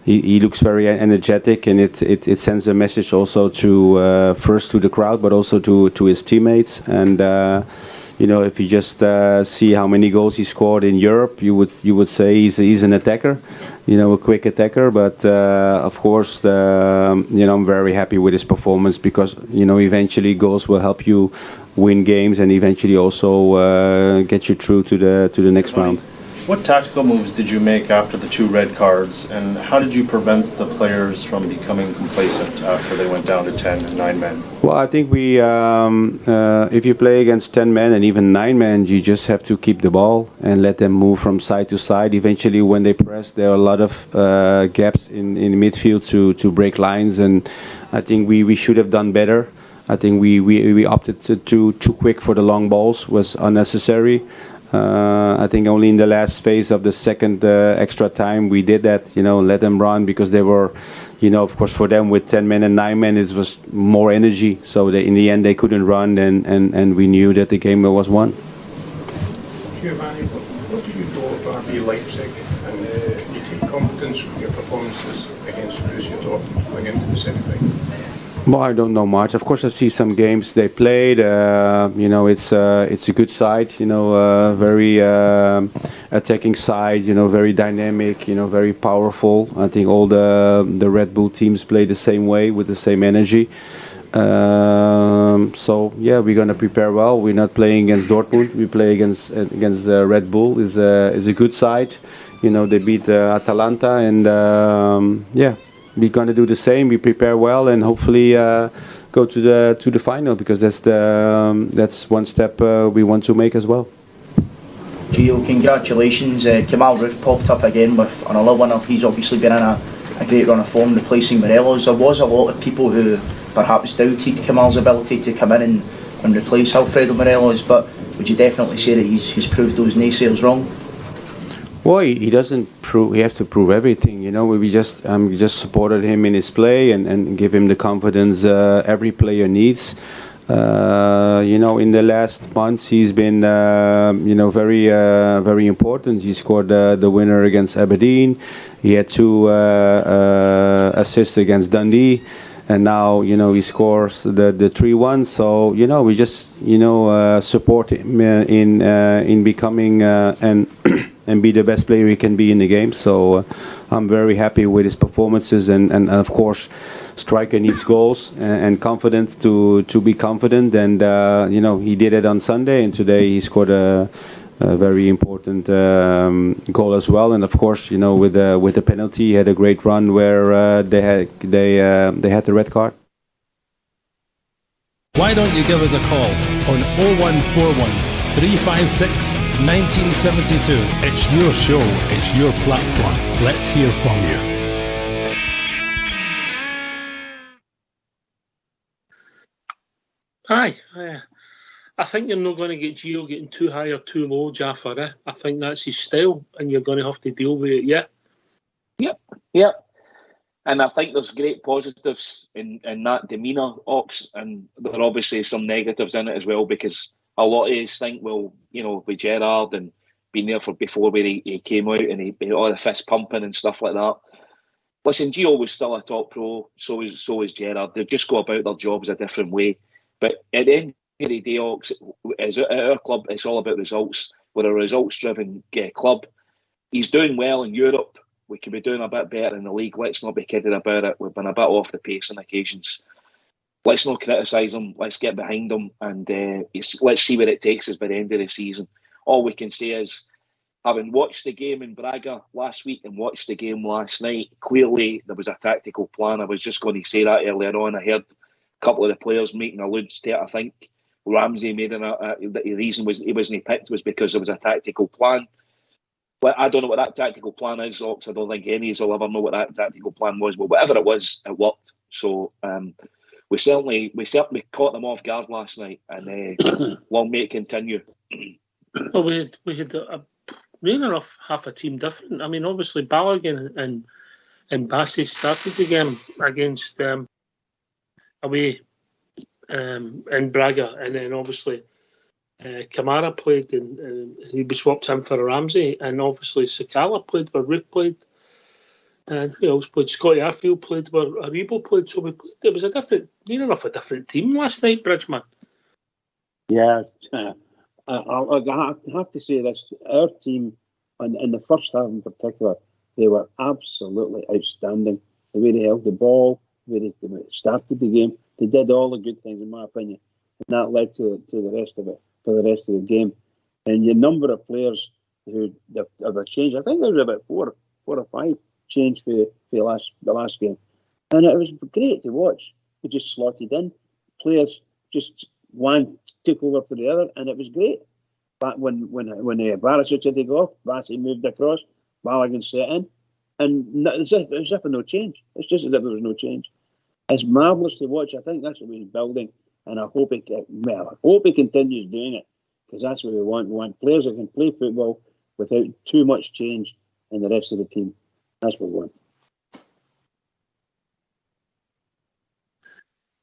He looks very energetic, and it sends a message also to first to the crowd, but also to his teammates. And if you just see how many goals he scored in Europe, you would say he's an attacker, a quick attacker. But of course, I'm very happy with his performance because eventually goals will help you win games and eventually also get you through to the next round. What tactical moves did you make after the 2 red cards, and how did you prevent the players from becoming complacent after they went down to 10 and 9 men? Well, I think if you play against 10 men and even 9 men, you just have to keep the ball and let them move from side to side. Eventually, when they press, there are a lot of gaps in midfield to break lines, and I think we should have done better. I think we opted too quick for the long balls, was unnecessary. I think only in the last phase of the second extra time we did that, let them run, because they were, of course for them with 10 men and 9 men it was more energy, so in the end they couldn't run, and we knew that the game was won. Giovanni, what do you do about RB Leipzig, and you take confidence from your performances against Borussia Dortmund going into the semi-final? Well, I don't know much. Of course, I see some games they played. It's a good side. Very attacking side. Very dynamic. Very powerful. I think all the Red Bull teams play the same way with the same energy. So yeah, we're gonna prepare well. We're not playing against Dortmund. We play against Red Bull. Is a good side. They beat Atalanta, and yeah. We're gonna do the same. We prepare well, and hopefully go to the final, because that's one step we want to make as well. Gio, congratulations. Kemal Roof popped up again with another winner. He's obviously been in a great run of form, replacing Morelos. There was a lot of people who perhaps doubted Kemal's ability to come in and replace Alfredo Morelos, but would you definitely say that he's proved those naysayers wrong? Well, he doesn't prove. He has to prove everything, We just supported him in his play and give him the confidence every player needs. In the last months he's been, very important. He scored the winner against Aberdeen. He had 2 assists against Dundee, and now he scores the 3-1. So we just support him in becoming and be the best player he can be in the game. So I'm very happy with his performances, and of course striker needs goals and confidence to be confident, and he did it on Sunday, and today he scored a very important goal as well. And of course with the penalty he had a great run where they had the red card. Why don't you give us a call on 0141 356 1972. It's your show, it's your platform. Let's hear from you. Aye. I think you're not going to get Gio getting too high or too low, Jaffer. I think that's his style, and you're going to have to deal with it. Yeah. Yep. And I think there's great positives in that demeanour, Ox, and there are obviously some negatives in it as well, because a lot of us think, well, with Gerrard and being there for before where he came out and he all the fist pumping and stuff like that. Listen, Gio was still a top pro, so is Gerrard. They just go about their jobs a different way. But at the end of the day, Ox, at our club, it's all about results. We're a results-driven club. He's doing well in Europe. We could be doing a bit better in the league. Let's not be kidding about it. We've been a bit off the pace on occasions. Let's not criticise him. Let's get behind him, and let's see where it takes us by the end of the season. All we can say is, having watched the game in Braga last week and watched the game last night, clearly there was a tactical plan. I was just going to say that earlier on. I heard a couple of the players making allusions to it. I think Ramsey made the reason was he wasn't picked was because there was a tactical plan. But I don't know what that tactical plan is, Ox. I don't think any of us will ever know what that tactical plan was. But whatever it was, it worked. So we certainly caught them off guard last night, and long may it continue. Well, we had near enough half a team different. I mean, obviously Balogun and Bassey started the game against away in Braga, and then obviously Kamara played and he was swapped in for Ramsey, and obviously Sakala played where Ruth played, and who else played? Scotty Arfield played where Aribo played. So it was near enough a different team last night, Bridgman. Yeah, I have to say this. Our team, in the first half in particular, they were absolutely outstanding. The way they held the ball, the way they started the game, they did all the good things, in my opinion, and that led to the rest of it, for the rest of the game. And the number of players who have changed, I think there was about four or five changed for the last game, and it was great to watch. We just slotted in, players just one took over for the other, and it was great. But when Barisic had to go off, Bassey moved across, Balogun set in, and as if no change. It's just as if there was no change. It's marvellous to watch. I think that's what we're building, and I hope it continues doing it, because that's what we want. We want players that can play football without too much change in the rest of the team. That's what we want.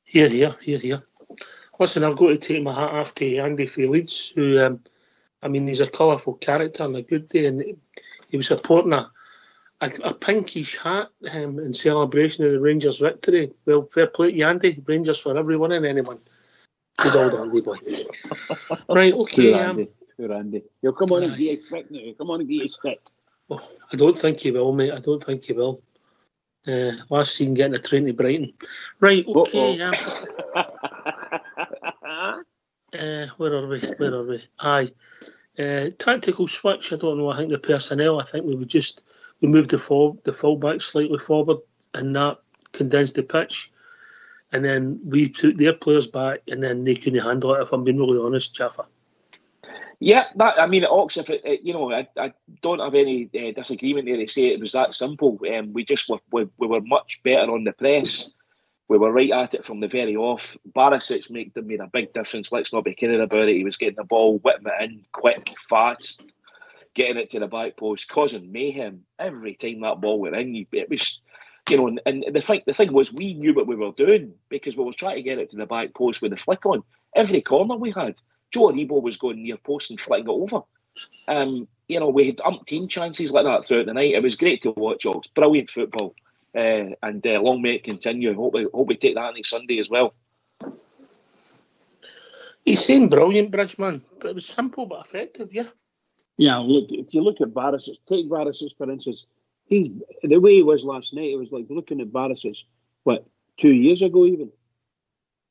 Here. Listen, I've got to take my hat off to Andy for Leeds, who, he's a colourful character on a good day, and he was supporting a pinkish hat in celebration of the Rangers' victory. Well, fair play to you, Andy. Rangers for everyone and anyone. Good old Andy boy. Right, okay. Poor Andy. He'll come on and get a stick now. Come on and get a stick. Oh, I don't think he will, mate. I don't think he will. Last seen getting a train to Brighton. Right, okay. Where are we? Aye. Tactical switch. I don't know. I think the personnel. I think we moved the fullback slightly forward, and that condensed the pitch. And then we took their players back, and then they couldn't handle it. If I'm being really honest, Jaffa. Yeah, Ox. If I don't have any disagreement there to say it was that simple. We were much better on the press. We were right at it from the very off. Barisic made a big difference. Let's not be kidding about it. He was getting the ball, whipping it in quick, fast, getting it to the back post, causing mayhem every time that ball went in. It was, and the thing was, we knew what we were doing, because we were trying to get it to the back post with the flick on. Every corner we had, Joe Aribo was going near post and flicking it over. We had umpteen chances like that throughout the night. It was great to watch. It was brilliant football. And long may it continue. Hope we take that next Sunday as well. He's saying brilliant, Bridgman, but it was simple but effective, yeah. Yeah, look, if you look at Barisic, take Barisic for instance, the way he was last night, it was like looking at Barisic, 2 years ago even.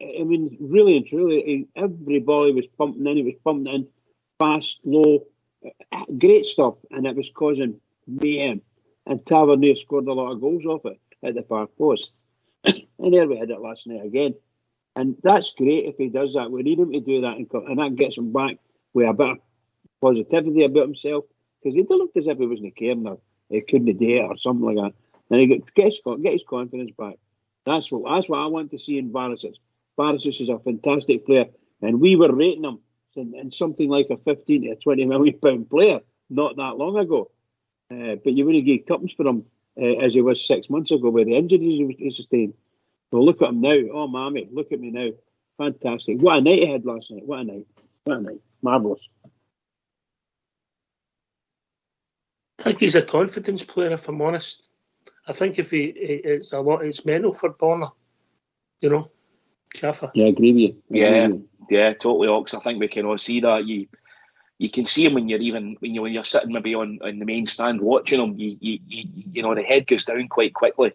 I mean, really and truly, every ball he was pumping in, fast, low, great stuff, and it was causing mayhem. And Tavernier scored a lot of goals off it at the far post. And there we had it last night again. And that's great if he does that. We need him to do that, and that gets him back with a bit of positivity about himself, because he looked as if he wasn't caring or he couldn't do it or something like that. And he get his confidence back. That's what I want to see in Barisic. Barisic is a fantastic player, and we were rating him and something like a 15 to a 20 million pound player not that long ago. But you wouldn't give tuppence for him as he was 6 months ago with the injuries he sustained. Well, look at him now. Oh, mammy, look at me now. Fantastic. What a night he had last night. What a night. What a night. Marvellous. I think he's a confidence player, if I'm honest. I think if it's mental for Bonner, you know, Gaffer. Yeah, I agree with you. Yeah, totally, Ox. I think we can all see that. You can see him when you're sitting maybe on the main stand watching him. You know the head goes down quite quickly,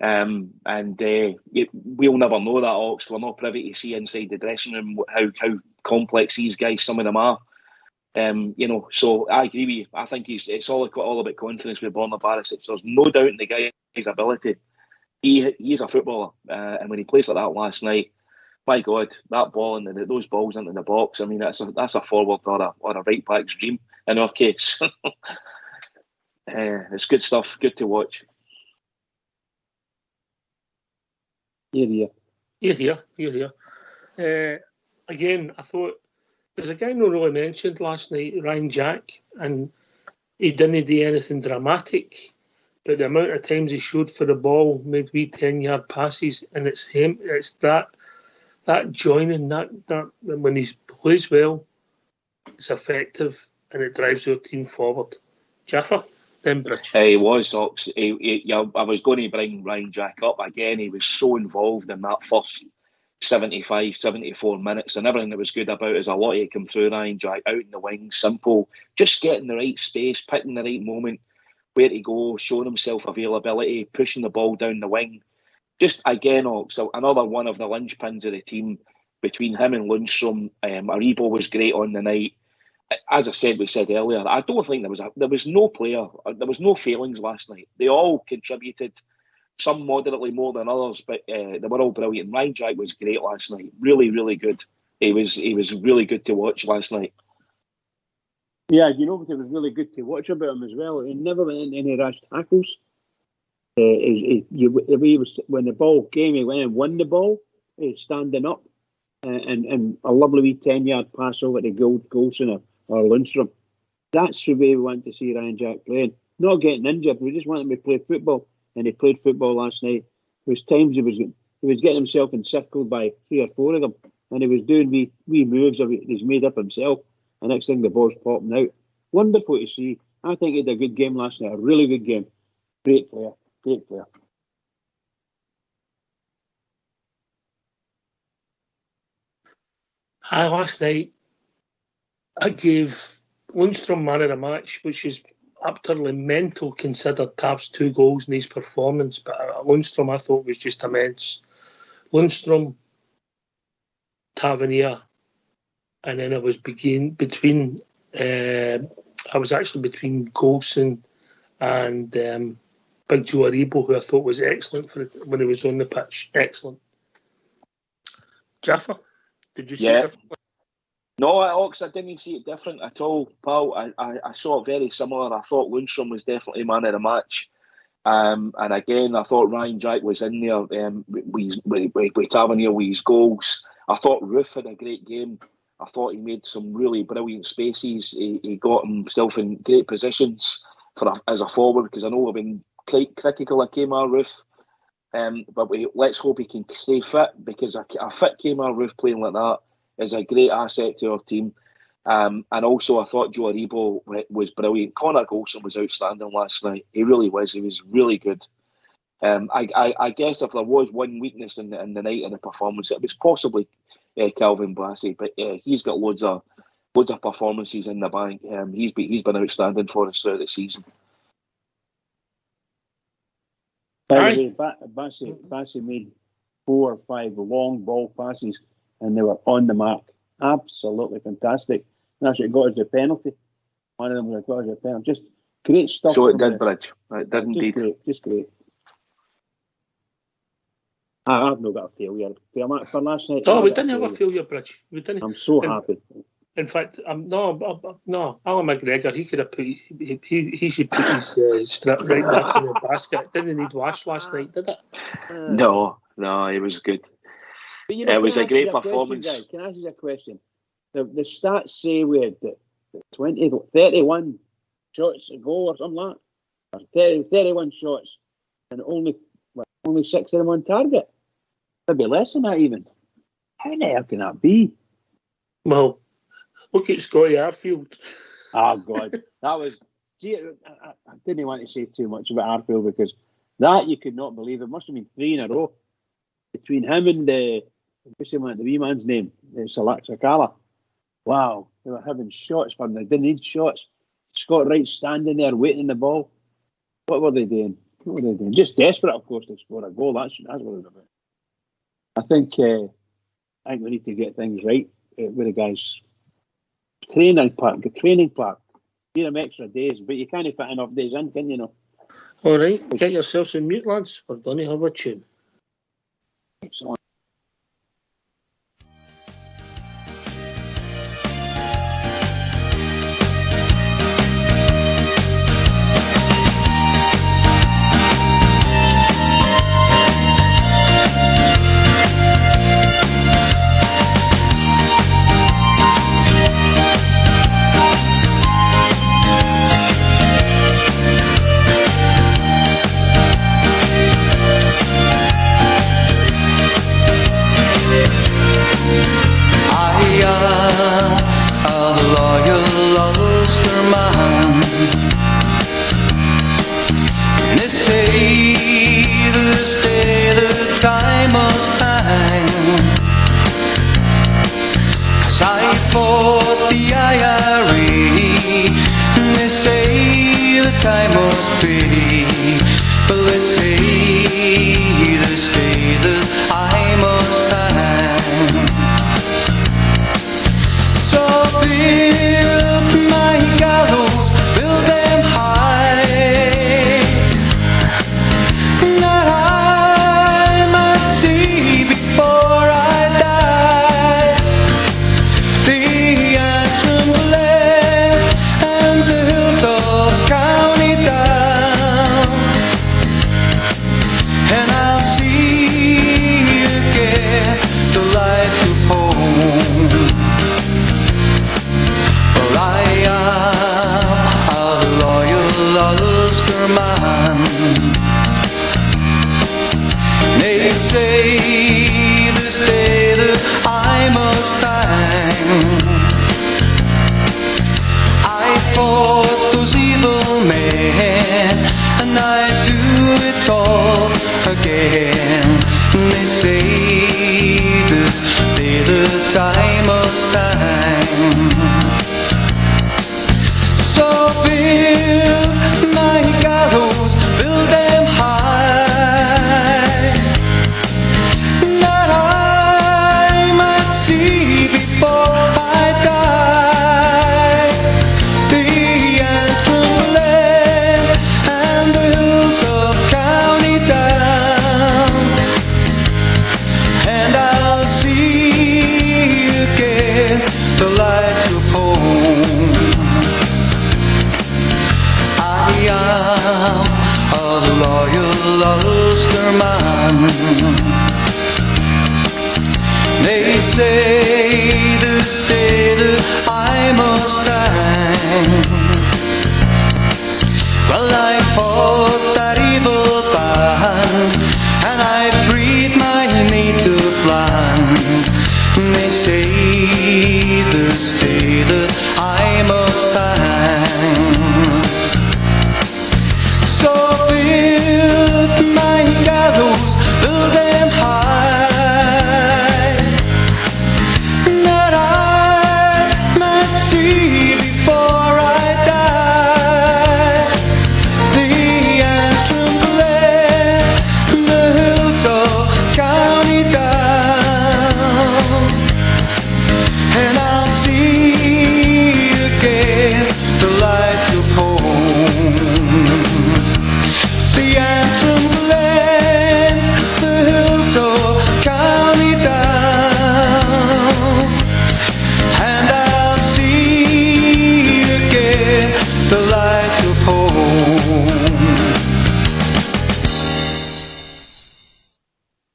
and we'll never know that, Ox. We're not privy to see inside the dressing room how complex these guys, some of them are. You know, so I agree with you. I think it's all about confidence with Borna Barisic. There's no doubt in the guy's ability. He's a footballer, and when he plays like that last night, my God, that ball and those balls into the box. I mean, that's a forward or a right back's dream in our case. It's good stuff. Good to watch. Here. Again, I thought there's a guy no really mentioned last night, Ryan Jack, and he didn't do anything dramatic, but the amount of times he showed for the ball, made wee 10-yard passes, and it's him. It's that joining that when he plays well, it's effective and it drives your team forward. Jaffa, then Bridge. He was, Ox. I was going to bring Ryan Jack up again. He was so involved in that first 75, 74 minutes, and everything that was good about is a lot of it come through Ryan Jack, out in the wing, simple, just getting the right space, picking the right moment, where to go, showing himself availability, pushing the ball down the wing. Just again, Ox, another one of the linchpins of the team. Between him and Lundstrom, Aribo was great on the night. As I said, we said earlier, I don't think there was no player, there was no failings last night. They all contributed, some moderately more than others, but they were all brilliant. Ryan Jack was great last night, really, really good. He was really good to watch last night. Yeah, you know what it was really good to watch about him as well? He never went into any rash tackles. The way he was, when the ball came, he went and won the ball, standing up, and a lovely wee 10-yard pass over to Golson or Lundstrom. That's the way we want to see Ryan Jack playing. Not getting injured. We just want him to play football, and he played football last night. There was times he was getting himself encircled by 3 or 4 of them, and he was doing wee moves that he's made up himself. The next thing, the ball's popping out. Wonderful to see. I think he had a good game last night. A really good game. Great player. Great player. Last night, I gave Lundstrom man of the match, which is utterly mental considered Tapp's 2 goals in his performance. But Lundstrom, I thought, was just immense. Lundstrom, Tavernier, and then I was between Golson and Big Joe Aribo, who I thought was excellent when he was on the pitch. Excellent. Jaffa, did you see it differently? No, Ox, I didn't see it different at all, pal. I saw it very similar. I thought Lundstrom was definitely man of the match. And again, I thought Ryan Jack was in there with Tavernier with his goals. I thought Roof had a great game. I thought he made some really brilliant spaces. He got himself in great positions as a forward, because I know I've been quite critical of Kemar Roof. But let's hope he can stay fit, because a fit Kemar Roof playing like that is a great asset to our team. And also, I thought Joe Aribo was brilliant. Connor Golson was outstanding last night. He really was. He was really good. I guess if there was one weakness in the night of the performance, it was possibly Calvin Bassey, but he's got loads of performances in the bank. He's been outstanding for us throughout the season. By the way, Bassey made 4 or 5 long ball passes, and they were on the mark. Absolutely fantastic. And that's what got us the penalty. One of them got us the penalty. Just great stuff. So it did, Bridge. It did indeed. Just great. I've not got a failure for last night. No, we didn't have a failure, Bridge. We didn't. I'm so happy. In fact, no, Alan McGregor, he could have put, he should put his strip right back in the basket. It didn't need wash last night, did it? No, it was good. But it was a great performance. Can I ask you a question? the stats say we had 31 shots a goal or something like that. Or 31 shots and only 6 of them on target. Maybe less than that even. How the hell can that be? Well, look at Scotty Arfield. Oh, God. That was... Gee, I didn't want to say too much about Arfield because that you could not believe. It must have been 3 in a row between him and the wee man's name, Sakala. Wow. They were having shots for them. They didn't need shots. Scott Wright standing there waiting the ball. What were they doing? Just desperate, of course, to score a goal. That's what it was about. I think we need to get things right with the guys. Training park. Need them extra days, but you can't fit enough days in, can you know? All right, get yourselves in mute, lads. We're going to have a tune. Excellent.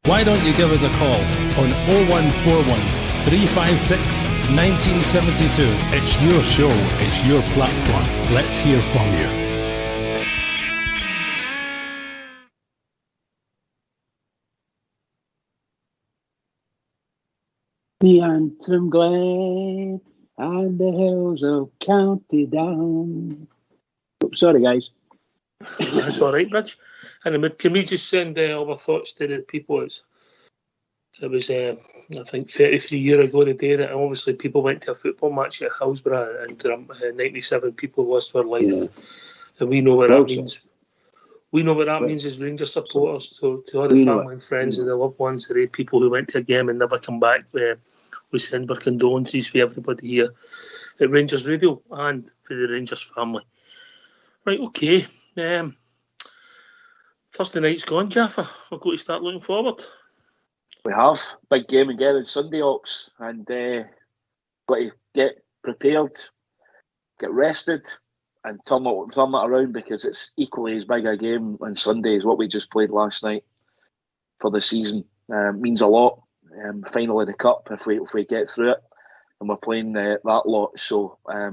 Why don't you give us a call on 0141 356 1972. It's your show, it's your platform. Let's hear from you. The Antrim Glen and the hills of County Down. Oh, sorry, guys. That's all right, Bridge. And can we just send our thoughts to the people? It was, I think, 33 years ago today that obviously people went to a football match at Hillsborough and 97 people lost their life. Yeah. And we know what that means. We know what that means as Rangers supporters, to all the family and friends and the loved ones, the people who went to a game and never come back. We send our condolences for everybody here at Rangers Radio and for the Rangers family. Right, okay. Thursday night's gone, Gaffer. We're going to start looking forward. We have. Big game again on Sunday, Ox. And got to get prepared, get rested, and turn it around, because it's equally as big a game on Sunday as what we just played last night for the season. Means a lot. Final of the Cup, if we get through it, and we're playing that lot. So I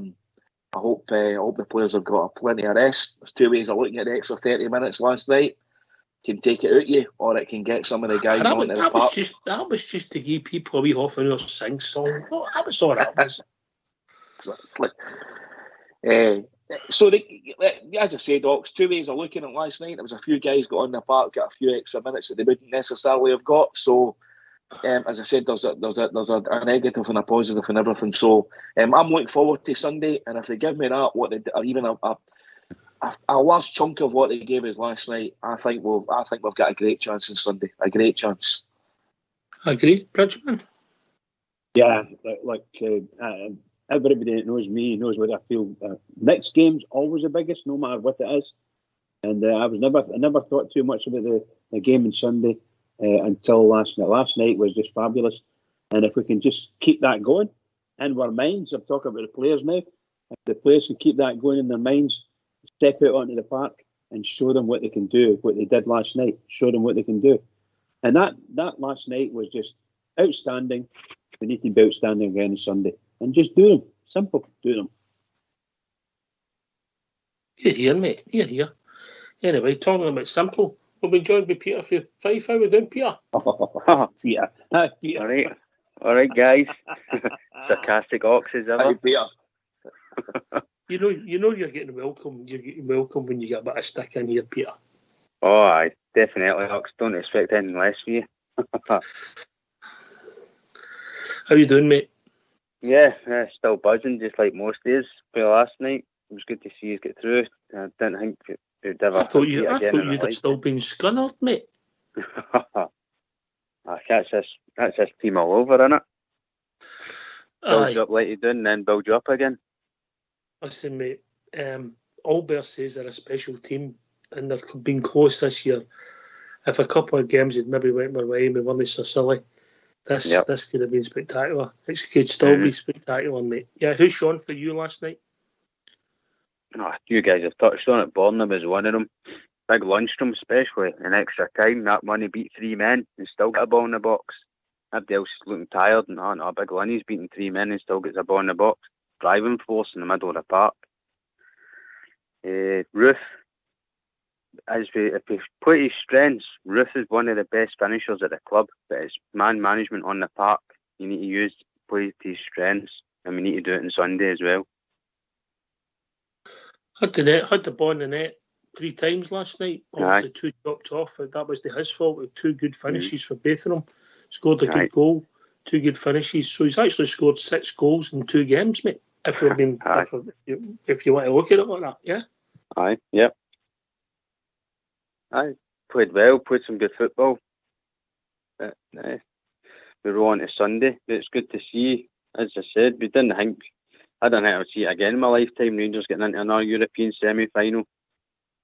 hope the players have got plenty of rest. There's two ways of looking at the extra 30 minutes last night. Can take it out of you, or it can get some of the guys onto the park. That was just to give people a wee half an hour sing song. Oh, that was all that was. Exactly. So, as I said, Ox, two ways of looking at last night. There was a few guys got on the park, got a few extra minutes that they wouldn't necessarily have got. So, as I said, there's a negative and a positive and everything. So, I'm looking forward to Sunday, and if they give me that, or even a large chunk of what they gave us last night, I think we've got a great chance on Sunday. A great chance. I agree, Bridgman. Yeah, everybody that knows me knows what I feel. Next game's always the biggest, no matter what it is. And I never thought too much about the game on Sunday until last night. Last night was just fabulous. And if we can just keep that going in our minds, I'm talking about the players now. If the players can keep that going in their minds, step out onto the park and show them what they can do, what they did last night. Show them what they can do. And that last night was just outstanding. We need to be outstanding again on Sunday. And just do them. Simple. Do them. You're here, mate. You're here. Anyway, talking about simple, we'll be joined by Peter for 5 hours down, Peter. Peter. Peter. All right, guys. Sarcastic oxes ever. Hi, Peter. You know you're getting welcome. You're getting welcome when you get a bit of stick in here, Peter. Oh, aye, definitely, Ox. Don't expect anything less from you. How you doing, mate? Yeah, still buzzing, just like most days. For last night, it was good to see you get through. I didn't think you'd ever. I thought you'd have still been scunnered, mate. That's this team all over, innit? Build you up like you do, and then build you up again. Listen, mate. Albert says they're a special team, and they've been close this year. If a couple of games had maybe went my way and we weren't so silly, this could have been spectacular. It could still be spectacular, mate. Yeah, who's Sean for you last night? Oh, you guys have touched on it. Bornham was one of them. Big Lundstrom, especially in extra time. That money beat 3 men and still got a ball in the box. Everybody else is looking tired. No, Big Lunny's beating 3 men and still gets a ball in the box. Driving force in the middle of the park. Ruth, if we play his strengths, Ruth is one of the best finishers at the club, but it's man management on the park. You need to play to his strengths, and we need to do it on Sunday as well. Had the ball in the net 3 times last night. Obviously 2 dropped off. That was his fault with 2 good finishes for both of them. Scored a good goal, 2 good finishes. So he's actually scored 6 goals in 2 games, mate. If you want to look at it like that, yeah. Aye, yep. Aye, played well, played some good football. But, we're on to Sunday, but it's good to see. As I said, I don't think I would see it again in my lifetime. Rangers getting into another European semi-final.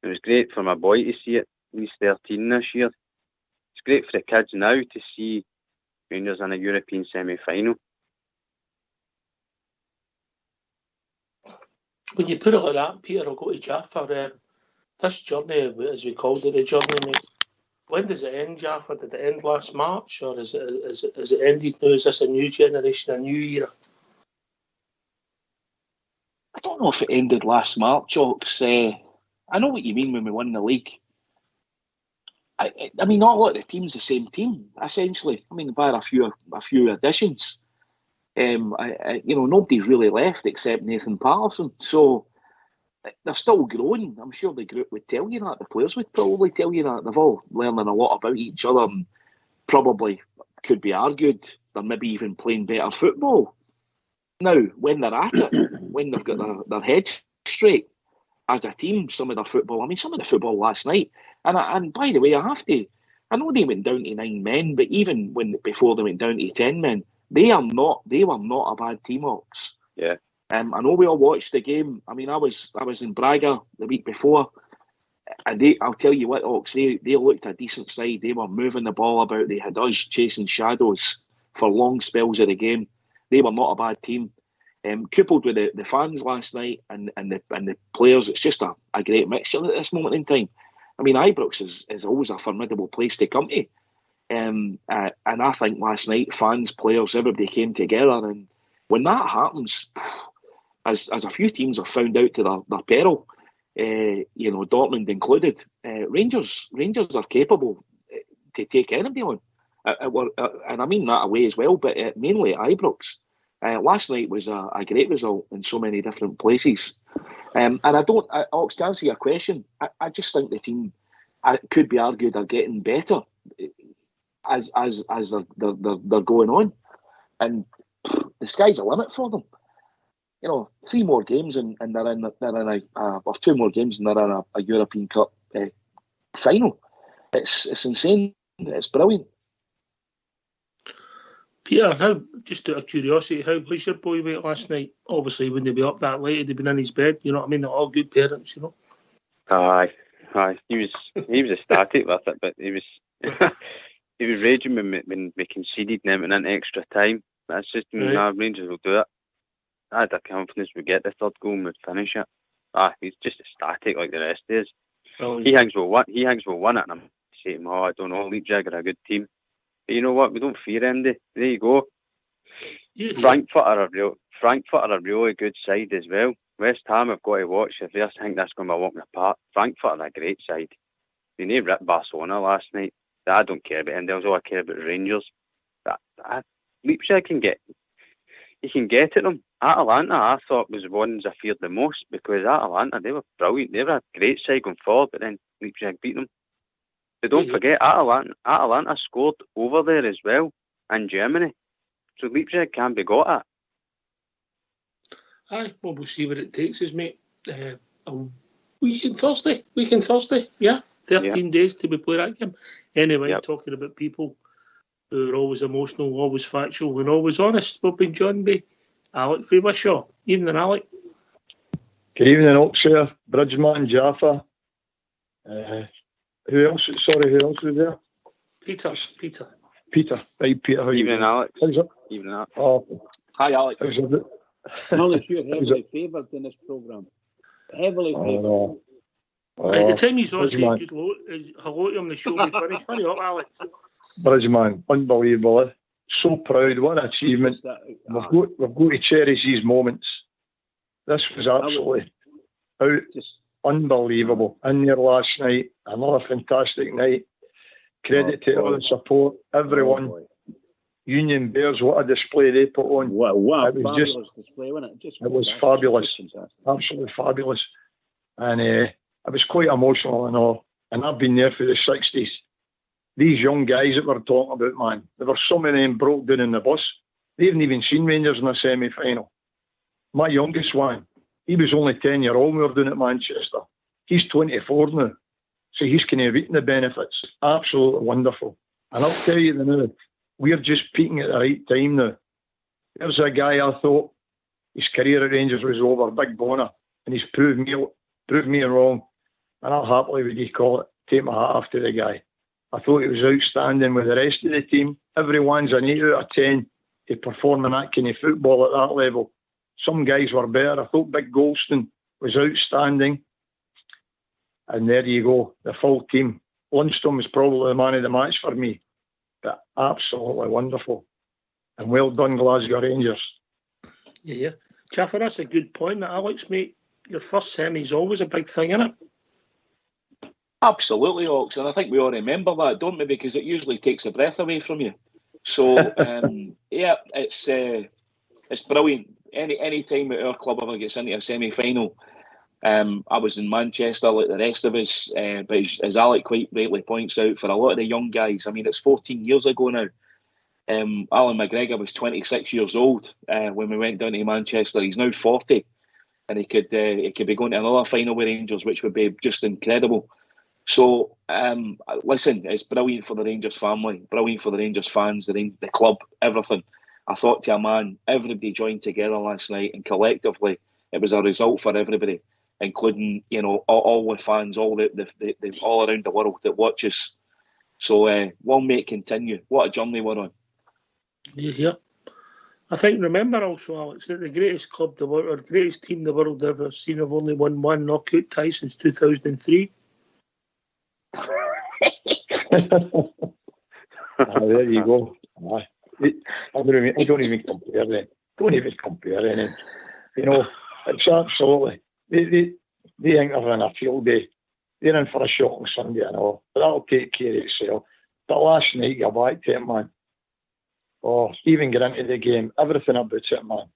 It was great for my boy to see it. He's 13 this year. It's great for the kids now to see Rangers in a European semi-final. When you put it like that, Peter, I'll go to Jaffer. This journey, as we called it, the journey, mate, when does it end, Jaffer? Did it end last March, or is it ended now? Is this a new generation, a new era? don't know if it ended last March, Ox. I know what you mean when we won the league. I mean, not a lot of the team's the same team, essentially. I mean, bar a few additions. Nobody's really left except Nathan Patterson. So they're still growing. I'm sure the group would tell you that. The players would probably tell you that. They've all learning a lot about each other and probably could be argued they're maybe even playing better football. Now, when they're at it, when they've got their heads straight as a team, some of the football last night, and by the way, I know they went down to 9 men, but even before they went down to 10 men, they were not a bad team, Ox. Yeah. I know we all watched the game. I mean, I was in Braga the week before, and I'll tell you what, Ox, they looked a decent side. They were moving the ball about. They had us chasing shadows for long spells of the game. They were not a bad team. Coupled with the fans last night and the players, it's just a great mixture at this moment in time. I mean, Ibrox is always a formidable place to come to. And I think last night, fans, players, everybody came together. And when that happens, as a few teams have found out to their peril, Dortmund included, Rangers are capable to take anybody on. And I mean that away as well, but mainly at Ibrox. Last night was a great result in so many different places. And Ox, to answer your question, I just think the team could be argued are getting better as they're going on. And the sky's the limit for them. 3 more games and they're in or 2 more games and they're in a European Cup final. It's insane. It's brilliant. Peter, just out of curiosity, how was your boy weight last night? Obviously, wouldn't he be up that late? He'd have been in his bed. You know what I mean? They're all good parents, Aye. He was ecstatic with it, but he was raging when we conceded and went into extra time. That's just Rangers will do it. I had the confidence we'd get the 3rd goal and we'd finish it. He's just ecstatic like the rest of us. Oh, he hangs with one it, and I'm saying, I don't know, Leipzig are a good team. But you know what? We don't fear Andy. There you go. Yeah. Frankfurt are a really good side as well. West Ham have got to watch. If they think that's going to be a walk in the park, Frankfurt are a great side. They nearly ripped Barcelona last night. I don't care about Andy. All I care about Rangers. Leipzig can get at them. Atalanta, I thought, was the ones I feared the most because Atalanta, they were brilliant. They were a great side going forward, but then Leipzig beat them. But don't forget, Atalanta scored over there as well in Germany. So Leipzig can be got at. Aye, well, we'll see what it takes us, mate. Week on Thursday, yeah. 13 days till we play that game. Anyway, talking about people who are always emotional, always factual, and always honest. We've been joined by Alec Fabershaw. Evening, Alec. Good evening, Oxshire, Bridgeman, Jaffa. Who else was there? Peter. Right, Peter. How evening, Alex. Evening, Alex. Hi, Alex. Alex, you're heavily favoured in this programme. Heavily favoured. The time he's on saying hello to him, the show will be finished. Hurry up, Alex. Bridgeman, unbelievable. So proud. What an achievement. We've got to cherish these moments. This was absolutely unbelievable. In there last night, another fantastic night. Credit to all the support, everyone. Union Bears, what a display they put on. Wow, it was fabulous display, wasn't it? It was fabulous. Absolutely fabulous. And it was quite emotional and all. And I've been there for the 60s. These young guys that we're talking about, man, there were so many of them broke down in the bus. They haven't even seen Rangers in a semi-final. My youngest one, he was only 10-year-old when we were doing it at Manchester. He's 24 now. So he's kind of reaping the benefits. Absolutely wonderful. And I'll tell you now, we're just peaking at the right time now. There's a guy I thought his career at Rangers was over, Big Bonner, and he's proved me wrong. And I'll happily, what do you call it, take my hat off to the guy. I thought he was outstanding with the rest of the team. Everyone's an 8 out of 10 to perform in that kind of football at that level. Some guys were better. I thought Big Golston was outstanding. And there you go, the full team. Lundstrom was probably the man of the match for me. But absolutely wonderful. And well done, Glasgow Rangers. Yeah. Gaffer, that's a good point, that Alex, mate. Your first semi is always a big thing, isn't it? Absolutely, Ox, and I think we all remember that, don't we? Because it usually takes the breath away from you. So, yeah, it's brilliant. Any time that our club ever gets into a semi-final, I was in Manchester like the rest of us, but as Alec quite rightly points out, for a lot of the young guys, I mean, it's 14 years ago now. Alan McGregor was 26 years old when we went down to Manchester. He's now 40, and he could be going to another final with Rangers, which would be just incredible. So, listen, it's brilliant for the Rangers family, brilliant for the Rangers fans, the club, everything. I thought to a man, everybody joined together last night, and collectively, it was a result for everybody, including all the fans, all the all around the world that watch us. So, long may it continue. What a journey we're on. Yeah. I think, remember also, Alex, that the greatest club the world, or the greatest team the world ever seen have only won one knockout tie since 2003. There you go. I don't even compare them. Don't even compare them. It's absolutely. They think they're in a field day. They're in for a shot on Sunday and all, but that'll take care of itself. But last night, go back to it, man. Oh, even get into the game, everything about it, man.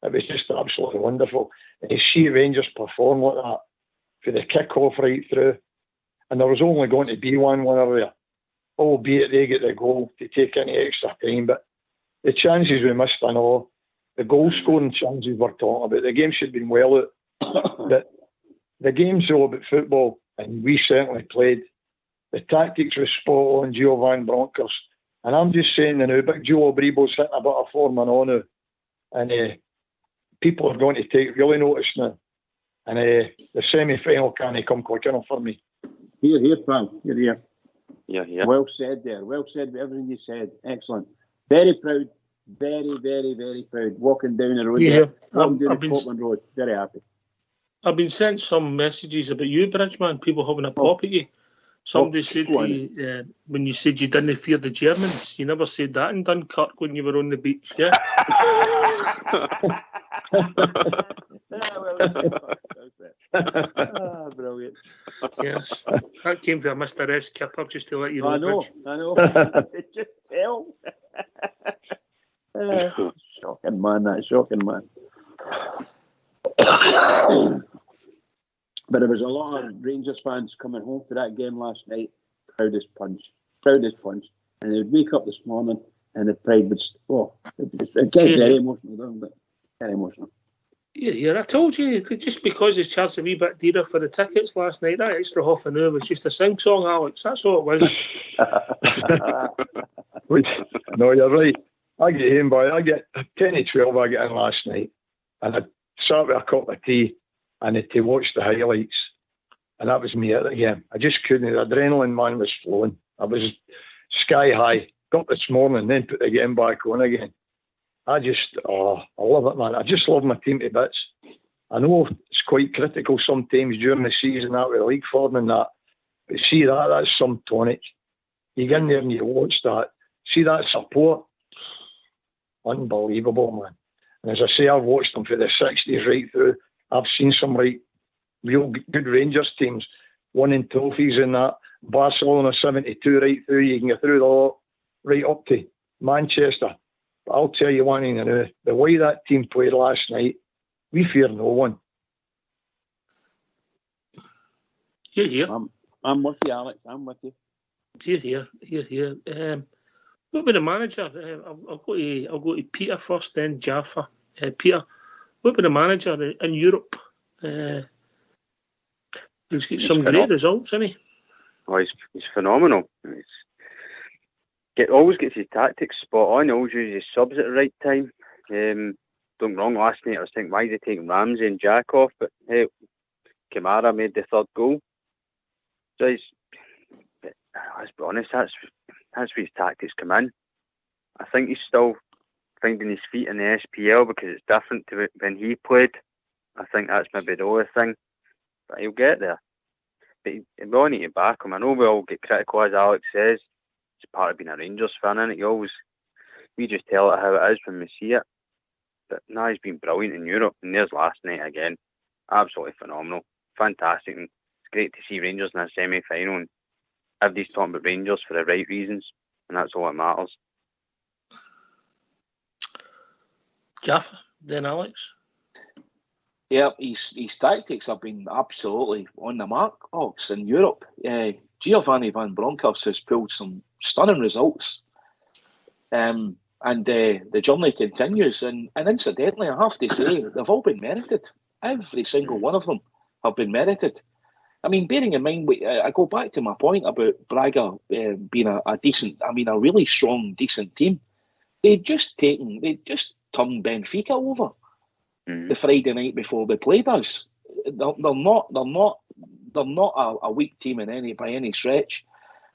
It was just absolutely wonderful. And you see Rangers perform like that for the kick-off right through. And there was only going to be one winner there, albeit they get the goal to take any extra time. But the chances we missed and all, the goal-scoring chances we're talking about, the game should have been well out. But the game's all about football, and we certainly played. The tactics were spot on, Gio Van Bronckhorst. And I'm just saying now, Big Joe Abribo's hitting a bit of form and all now. And people are going to take really notice now. And the semi-final can't come quick enough for me. Here, Frank. Here. Yeah. Well said there. Well said with everything you said. Excellent. Very proud. Very, very, very proud. Walking down the road there. Walking down the Scotland Road. Very happy. I've been sent some messages about you, Bridgeman, people having a pop at you. Somebody said to you, when you said you didn't fear the Germans, you never said that in Dunkirk when you were on the beach, yeah? Brilliant. Yes. That came from Mr. S. Kipper, just to let you know. I know. Just tell. Shocking man, that shocking man. But there was a lot of Rangers fans coming home for that game last night. Proudest punch. And they would wake up this morning and the pride would... it gets very emotional, doesn't it? Very emotional. Yeah, I told you, just because it's charged a wee bit dearer for the tickets last night, that extra half an hour was just a sing-song, Alex. That's all it was. No, you're right. I get in, boy. I get 10 to 12, I get in last night. And I sat with a cup of tea and to watch the highlights. And that was me at the game. I just couldn't. The adrenaline, man, was flowing. I was sky high. Got this morning, then put the game back on again. I love it, man. I just love my team to bits. I know it's quite critical sometimes during the season, that with the league form and that. But see that's some tonic. You get in there and you watch that. See that support? Unbelievable, man. And as I say, I've watched them for the 60s right through. I've seen some real good Rangers teams winning trophies in that. Barcelona 72 right through. You can get through the lot right up to Manchester. But I'll tell you one thing, the way that team played last night, we fear no one. Here. I'm with you, Alex. I'm with you. Here. What about the manager? I'll go to Peter first, then Jaffa. Peter, what about the manager in Europe? He's got some great results, hasn't he? Oh, he's phenomenal. Always gets his tactics spot on. Always uses his subs at the right time. Don't get me wrong, last night I was thinking, why is he taking Ramsey and Jack off? But hey, Kamara made the third goal. So let's be honest, that's where his tactics come in. I think he's still finding his feet in the SPL because it's different to when he played. I think that's maybe the only thing. But he'll get there. But we all need to back him. I know we all get critical, as Alex says. It's part of being a Rangers fan, isn't it? We just tell it how it is when we see it. But no, he's been brilliant in Europe, and there's last night again. Absolutely phenomenal. Fantastic. And it's great to see Rangers in a semi-final, and everybody's talking about Rangers for the right reasons, and that's all that matters. Gaffer, then Alex. Yeah, his tactics have been absolutely on the mark, Ox, in Europe. Giovanni Van Bronckhorst has pulled some stunning results. And the journey continues. And incidentally, I have to say, they've all been merited. Every single one of them have been merited. I mean, bearing in mind, I go back to my point about Braga being a really strong, decent team. They'd just turned Benfica over the Friday night before they played us. They're not a weak team by any stretch.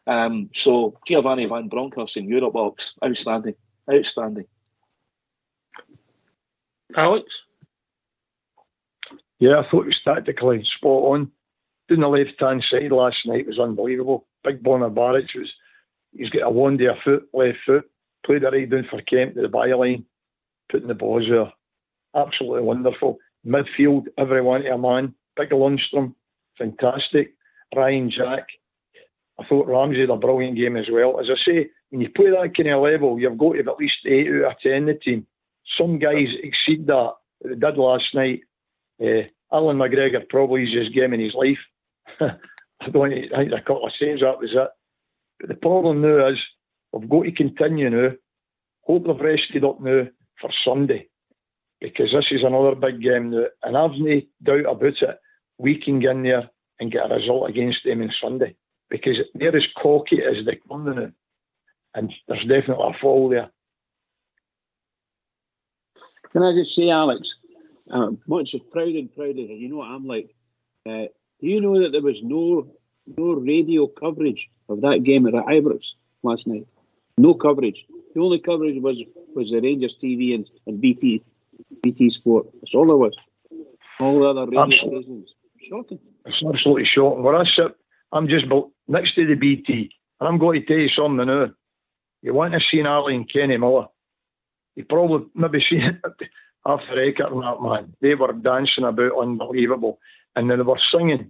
So Giovanni Van Bronckhorst in Europe, Box, outstanding. Alex? Yeah, I thought it was tactically spot on. Down the left-hand side last night was unbelievable. Big Bonner Barrett, he's got a one-day left foot, played it right down for Kemp to the byline, putting the balls there. Absolutely wonderful. Midfield, everyone to a man. Big Lundstrom, fantastic. Ryan Jack. I thought Ramsey had a brilliant game as well. As I say, when you play that kind of level, you've got to have at least 8 out of 10 the team. Some guys exceed that. They did last night. Alan McGregor probably is his game in his life. I think a couple of saves, that was it. But the problem now is we've got to continue now. Hope they've rested up now for Sunday, because this is another big game now. And I've no doubt about it. We can get in there and get a result against them on Sunday, because they're as cocky as they come now. And there's definitely a fall there. Can I just say, Alex, much as proud, you know what I'm like. Do you know that there was no radio coverage of that game at Ibrox last night? No coverage. The only coverage was the Rangers TV and BT Sport. That's all there was. All the other radio stations. Shocking. It's absolutely shocking. Where I sit, I'm just next to the BT, and I'm going to tell you something now. You want to see Ali and Kenny Miller, you probably maybe seen it half the record on that, man. They were dancing about unbelievable. And then they were singing.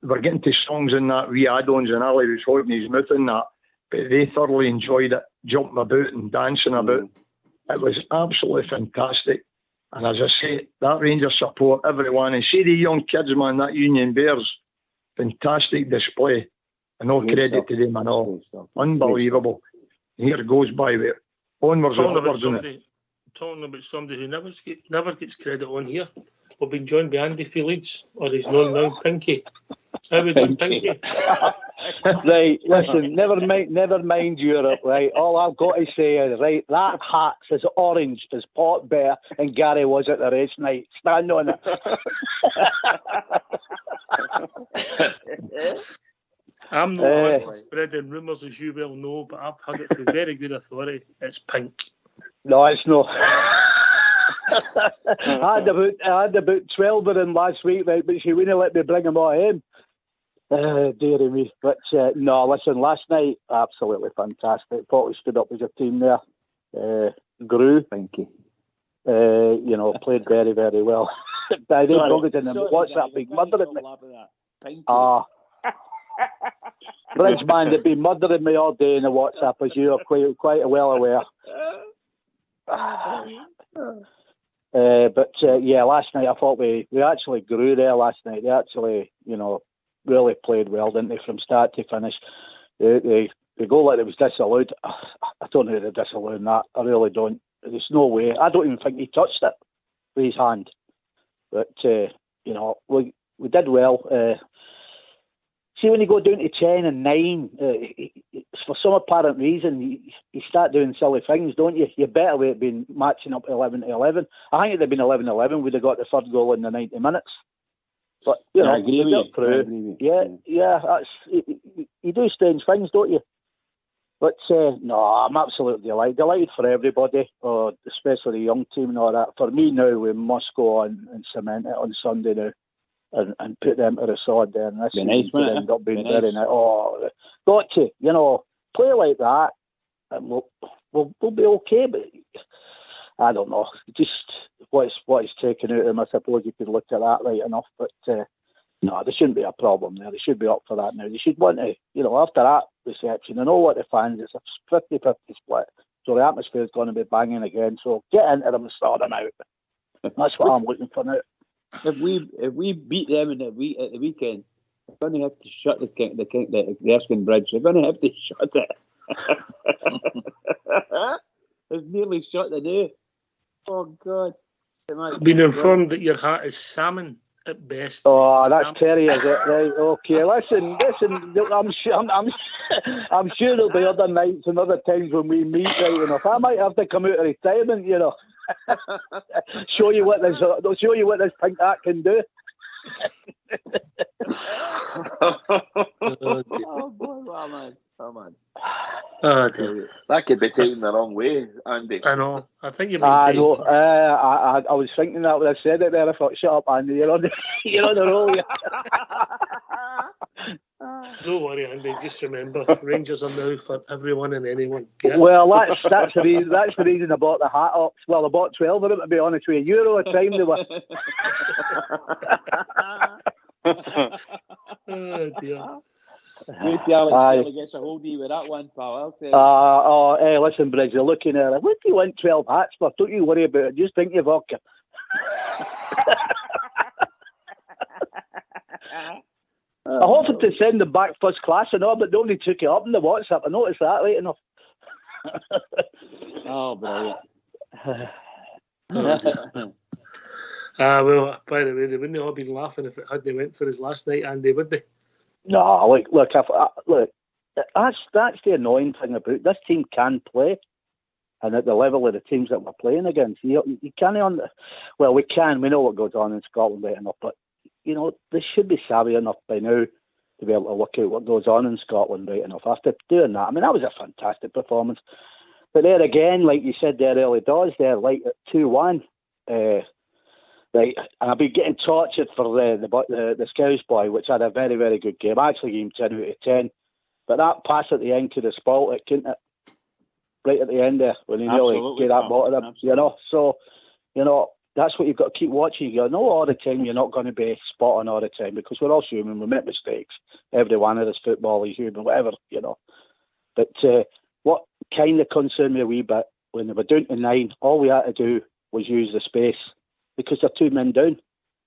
We're getting to songs in that, wee add-ons, and Ali was holding his mouth in that. But they thoroughly enjoyed it, jumping about and dancing about. It was absolutely fantastic. And as I say, that Rangers support, everyone. And see the young kids, man, that Union Bears, fantastic display. And all credit to them and all. Unbelievable. And here it goes by with onwards and upwards. Talking about somebody who never gets credit on here. We've been joined by Andy Felix, or he's known now, Pinky. How we doing, Pinky? Right, listen, never mind Europe, right? All I've got to say is, right, that hat's as orange as Port Bear and Gary was at the race night. Stand on it. I'm not for spreading rumours, as you well know, but I've heard it from very good authority. It's pink. No, it's not. I had about 12 of them last week, right, but she wouldn't let me bring them all in. Dear me. But no, listen, last night, absolutely fantastic. Thought we stood up as a team there. Grew. Thank you. Played very, very well. I didn't in the WhatsApp big murdering me. Bridgeman, they've been murdering me all day in the WhatsApp, as you are quite well aware. Last night I thought we actually grew there last night. They actually, really played well, didn't they, from start to finish. The goal that it was disallowed, I don't know if they're disallowing that. I really don't. There's no way. I don't even think he touched it with his hand. But, we did well. See, when you go down to 10 and 9, for some apparent reason, you start doing silly things, don't you? You're better with it being matching up 11 to 11. I think if they'd been 11-11, we'd have got the third goal in the 90 minutes. But, I agree with you. You do strange things, don't you? But, no, I'm absolutely delighted for everybody, especially the young team and all that. For me now, we must go on and cement it on Sunday now. And put them to the sword there, and this could end up being very nice. Oh, got to, play like that, and we'll be okay. But I don't know, just what it's taken out of them. I suppose you could look at that right enough, but no, there shouldn't be a problem there. They should be up for that now. They should want to, after that reception, I know what the fans, it's a 50-50 split, so the atmosphere is going to be banging again. So get into them and start them out. That's what I'm looking for now. If we beat them at the weekend, we're going to have to shut the Erskine Bridge. We're going to have to shut it. It's nearly shut the day. Oh God! I've been informed that your hat is salmon at best. Oh, that's Terry, is it? Right, okay. Listen. I'm sure there'll be other nights and other times when we meet right enough. I might have to come out of retirement, show you what this pink hat can do. Oh boy, oh man. Oh dear. That could be taken the wrong way, Andy. I know. I think you've been saying. I was thinking that when I said it there. I thought, shut up, Andy. You're on the roll. Don't worry, Andy. Just remember, Rangers are now for everyone and anyone. Yeah? Well, that's the reason. That's the reason I bought the hat up. Well, I bought 12 of them, to be honest with you. €1 a time they were. Oh dear. Wait till Alex gets a hold of you with that one, pal. Hey, listen, Briggs, you're looking at it. What do you want 12 hats for? Don't you worry about it. Just think of vodka. I offered to send them back first class and all, but nobody took it up in the WhatsApp. I noticed that right enough. Oh, brilliant. Well, by the way, they wouldn't all been laughing if it hadn't went for his last night, Andy, would they? No, look, that's the annoying thing about this team can play, and at the level of the teams that we're playing against, you can't. Well, we can. We know what goes on in Scotland right enough, but they should be savvy enough by now to be able to work out what goes on in Scotland right enough. After doing that, I mean, that was a fantastic performance. But there again, like you said there early doors, there like at 2-1. Right, and I've been getting tortured for the Scouse boy, which had a very, very good game. I actually gave him 10 out of 10. But that pass at the end could have spoilt it, couldn't it? Right at the end there, when he nearly get that ball at him. So, that's what you've got to keep watching. You know, all the time you're not going to be spot on all the time, because we're all human, we make mistakes. Every one of us, football is human, whatever, But what kind of concerned me a wee bit, when they were down to 9, all we had to do was use the space, because they're 2 men down.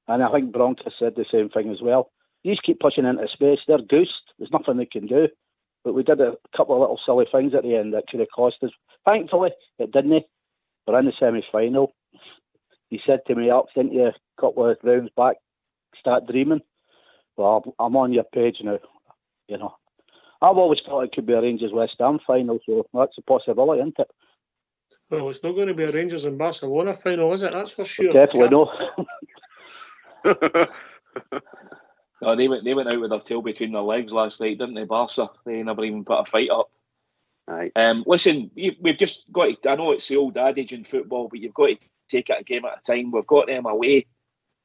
And I think Bronca said the same thing as well. You just keep pushing into space, they're goosed, there's nothing they can do. But we did a couple of little silly things at the end that could have cost us. Thankfully, it didn't. We're in the semi-final. You said to me, Alex, didn't you, a couple of rounds back, start dreaming? Well, I'm on your page now, I've always thought it could be a Rangers-West Ham final, so that's a possibility, isn't it? Well, it's not going to be a Rangers and Barcelona final, is it? That's for sure. Definitely no. No, they went out with their tail between their legs last night, didn't they, Barca? They never even put a fight up. Aye. Listen, we've just got to, I know it's the old adage in football, but you've got to take it a game at a time. We've got them away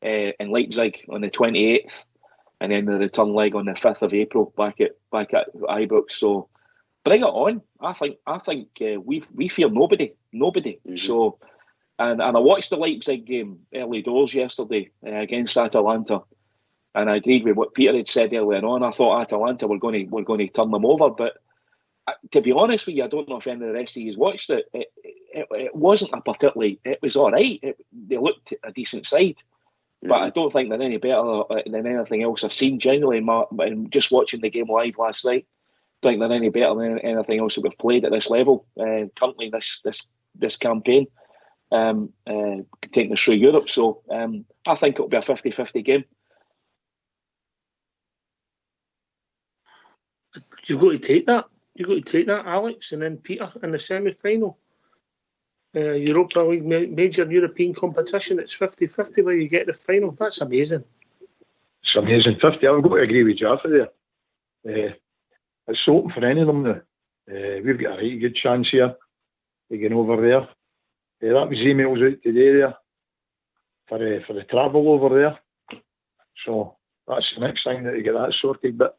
in Leipzig on the 28th, and then the return leg on the 5th of April back at Ibrox. So bring it on. I think we fear nobody. Mm-hmm. So, and I watched the Leipzig game early doors yesterday against Atalanta, and I agreed with what Peter had said earlier on. I thought Atalanta were going to turn them over, but to be honest with you, I don't know if any of the rest of you watched it. It wasn't a particularly. It was all right. They looked a decent side, but I don't think they're any better than anything else I've seen. Generally, and just watching the game live last night, I think they're any better than anything else that we've played at this level currently this campaign, taking us through Europe. So I think it'll be a 50-50 game. You've got to take that. You've got to take that, Alex, and then Peter in the semi-final. Europa League, major European competition, it's 50-50 where you get the final. That's amazing. It's amazing. 50, I've got to agree with Jaffa there. It's open for any of them now. We've got a really good chance here to get over there. That was emails out today there for the travel over there. So that's the next thing that to get that sorted. But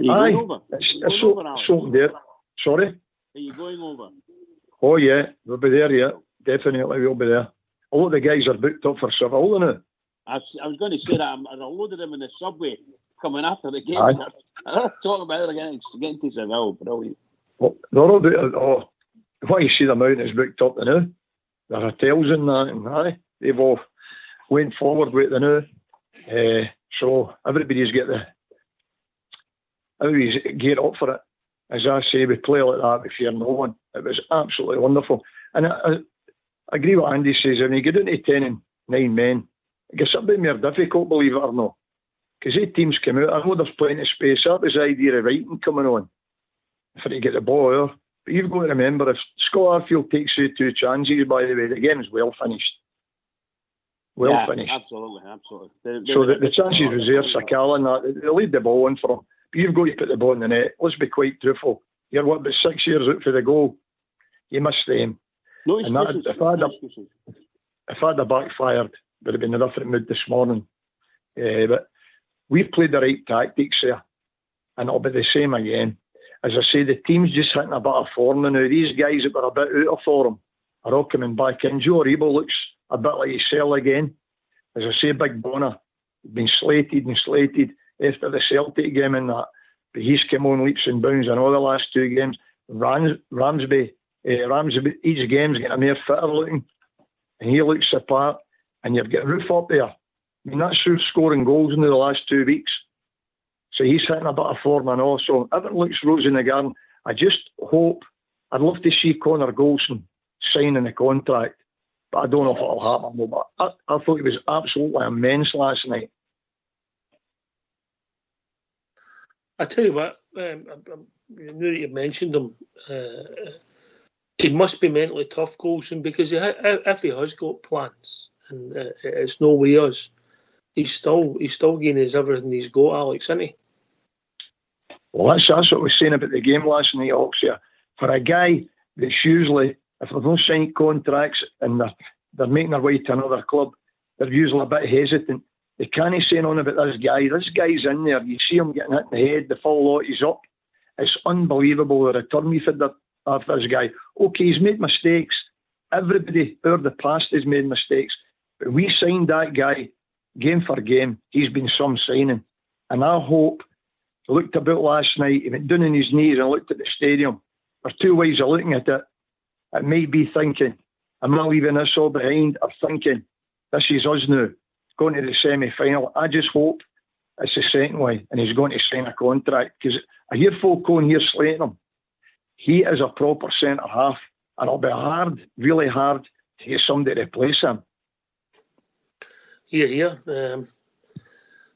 aye, it's open there. Sorry? Are you going over? Oh yeah, we'll be there yet. definitely we'll be there. A lot of the guys are booked up for Seville now. I was going to say that a load of them in the subway coming after the game. Aye. I'm talking about it again. Getting to Seville, brilliant. Well, they're all booked. Why you see the mountain is booked up now. The hotels and that, and aye, they've all went forward with the now. So everybody's geared up for it. As I say, we play like that with fear no one. It was absolutely wonderful. And I agree with Andy says, when you get into 10 and 9 men, it gets a bit more difficult, believe it or not. Because 8 teams come out, I know there's plenty of space. That was the idea of Wrighton coming on, for to get the ball out. But you've got to remember, if Scott Arfield takes you 2 chances, by the way, the game's well finished. Well finished. Absolutely. So the chances was there, Sakala and that, they leave the ball in for him. But you've got to put the ball in the net. Let's be quite truthful. You're what, about 6 years out for the goal? You missed them. No and excuses. If I'd have backfired, would have been a different mood this morning. But we've played the right tactics there, and it'll be the same again. As I say, the team's just hitting a bit of form now. These guys that were a bit out of form are all coming back in. Joe Aribo looks a bit like himself again. As I say, Big Bonner, been slated after the Celtic game and that. But he's come on leaps and bounds in all the last 2 games. Ramsby, each game's getting a more fitter looking, and he looks the part. And you've got Roof up there. I mean, that's who's scoring goals in the last 2 weeks. So he's hitting a bit of form and all. So everything looks rosy in the garden. I just hope, I'd love to see Connor Golson signing the contract, but I don't know if it'll happen. But I thought he was absolutely immense last night. I tell you what, now that you mentioned him, he must be mentally tough, Golson, because if he has got plans, and it's no way us, he's still getting his everything he's got, Alex, isn't he? Well, that's what I was saying about the game last night, Oxia. For a guy that's usually, if they've not signed contracts and they're making their way to another club, they're usually a bit hesitant. They can't say on about this guy. This guy's in there. You see him getting hit in the head, the full lot, he's up. It's unbelievable the return we've had of this guy. Okay, he's made mistakes. Everybody over the past has made mistakes. But we signed that guy game for game. He's been some signing. And I hope, I looked about last night, he went down on his knees and looked at the stadium. There's 2 ways of looking at it. It may be thinking, am I leaving this all behind? Or thinking, this is us now, going to the semi-final. I just hope it's the second way and he's going to sign a contract. Because I hear folk going here slating him. He is a proper centre-half. And it'll be hard, really hard, to get somebody to replace him. Here. There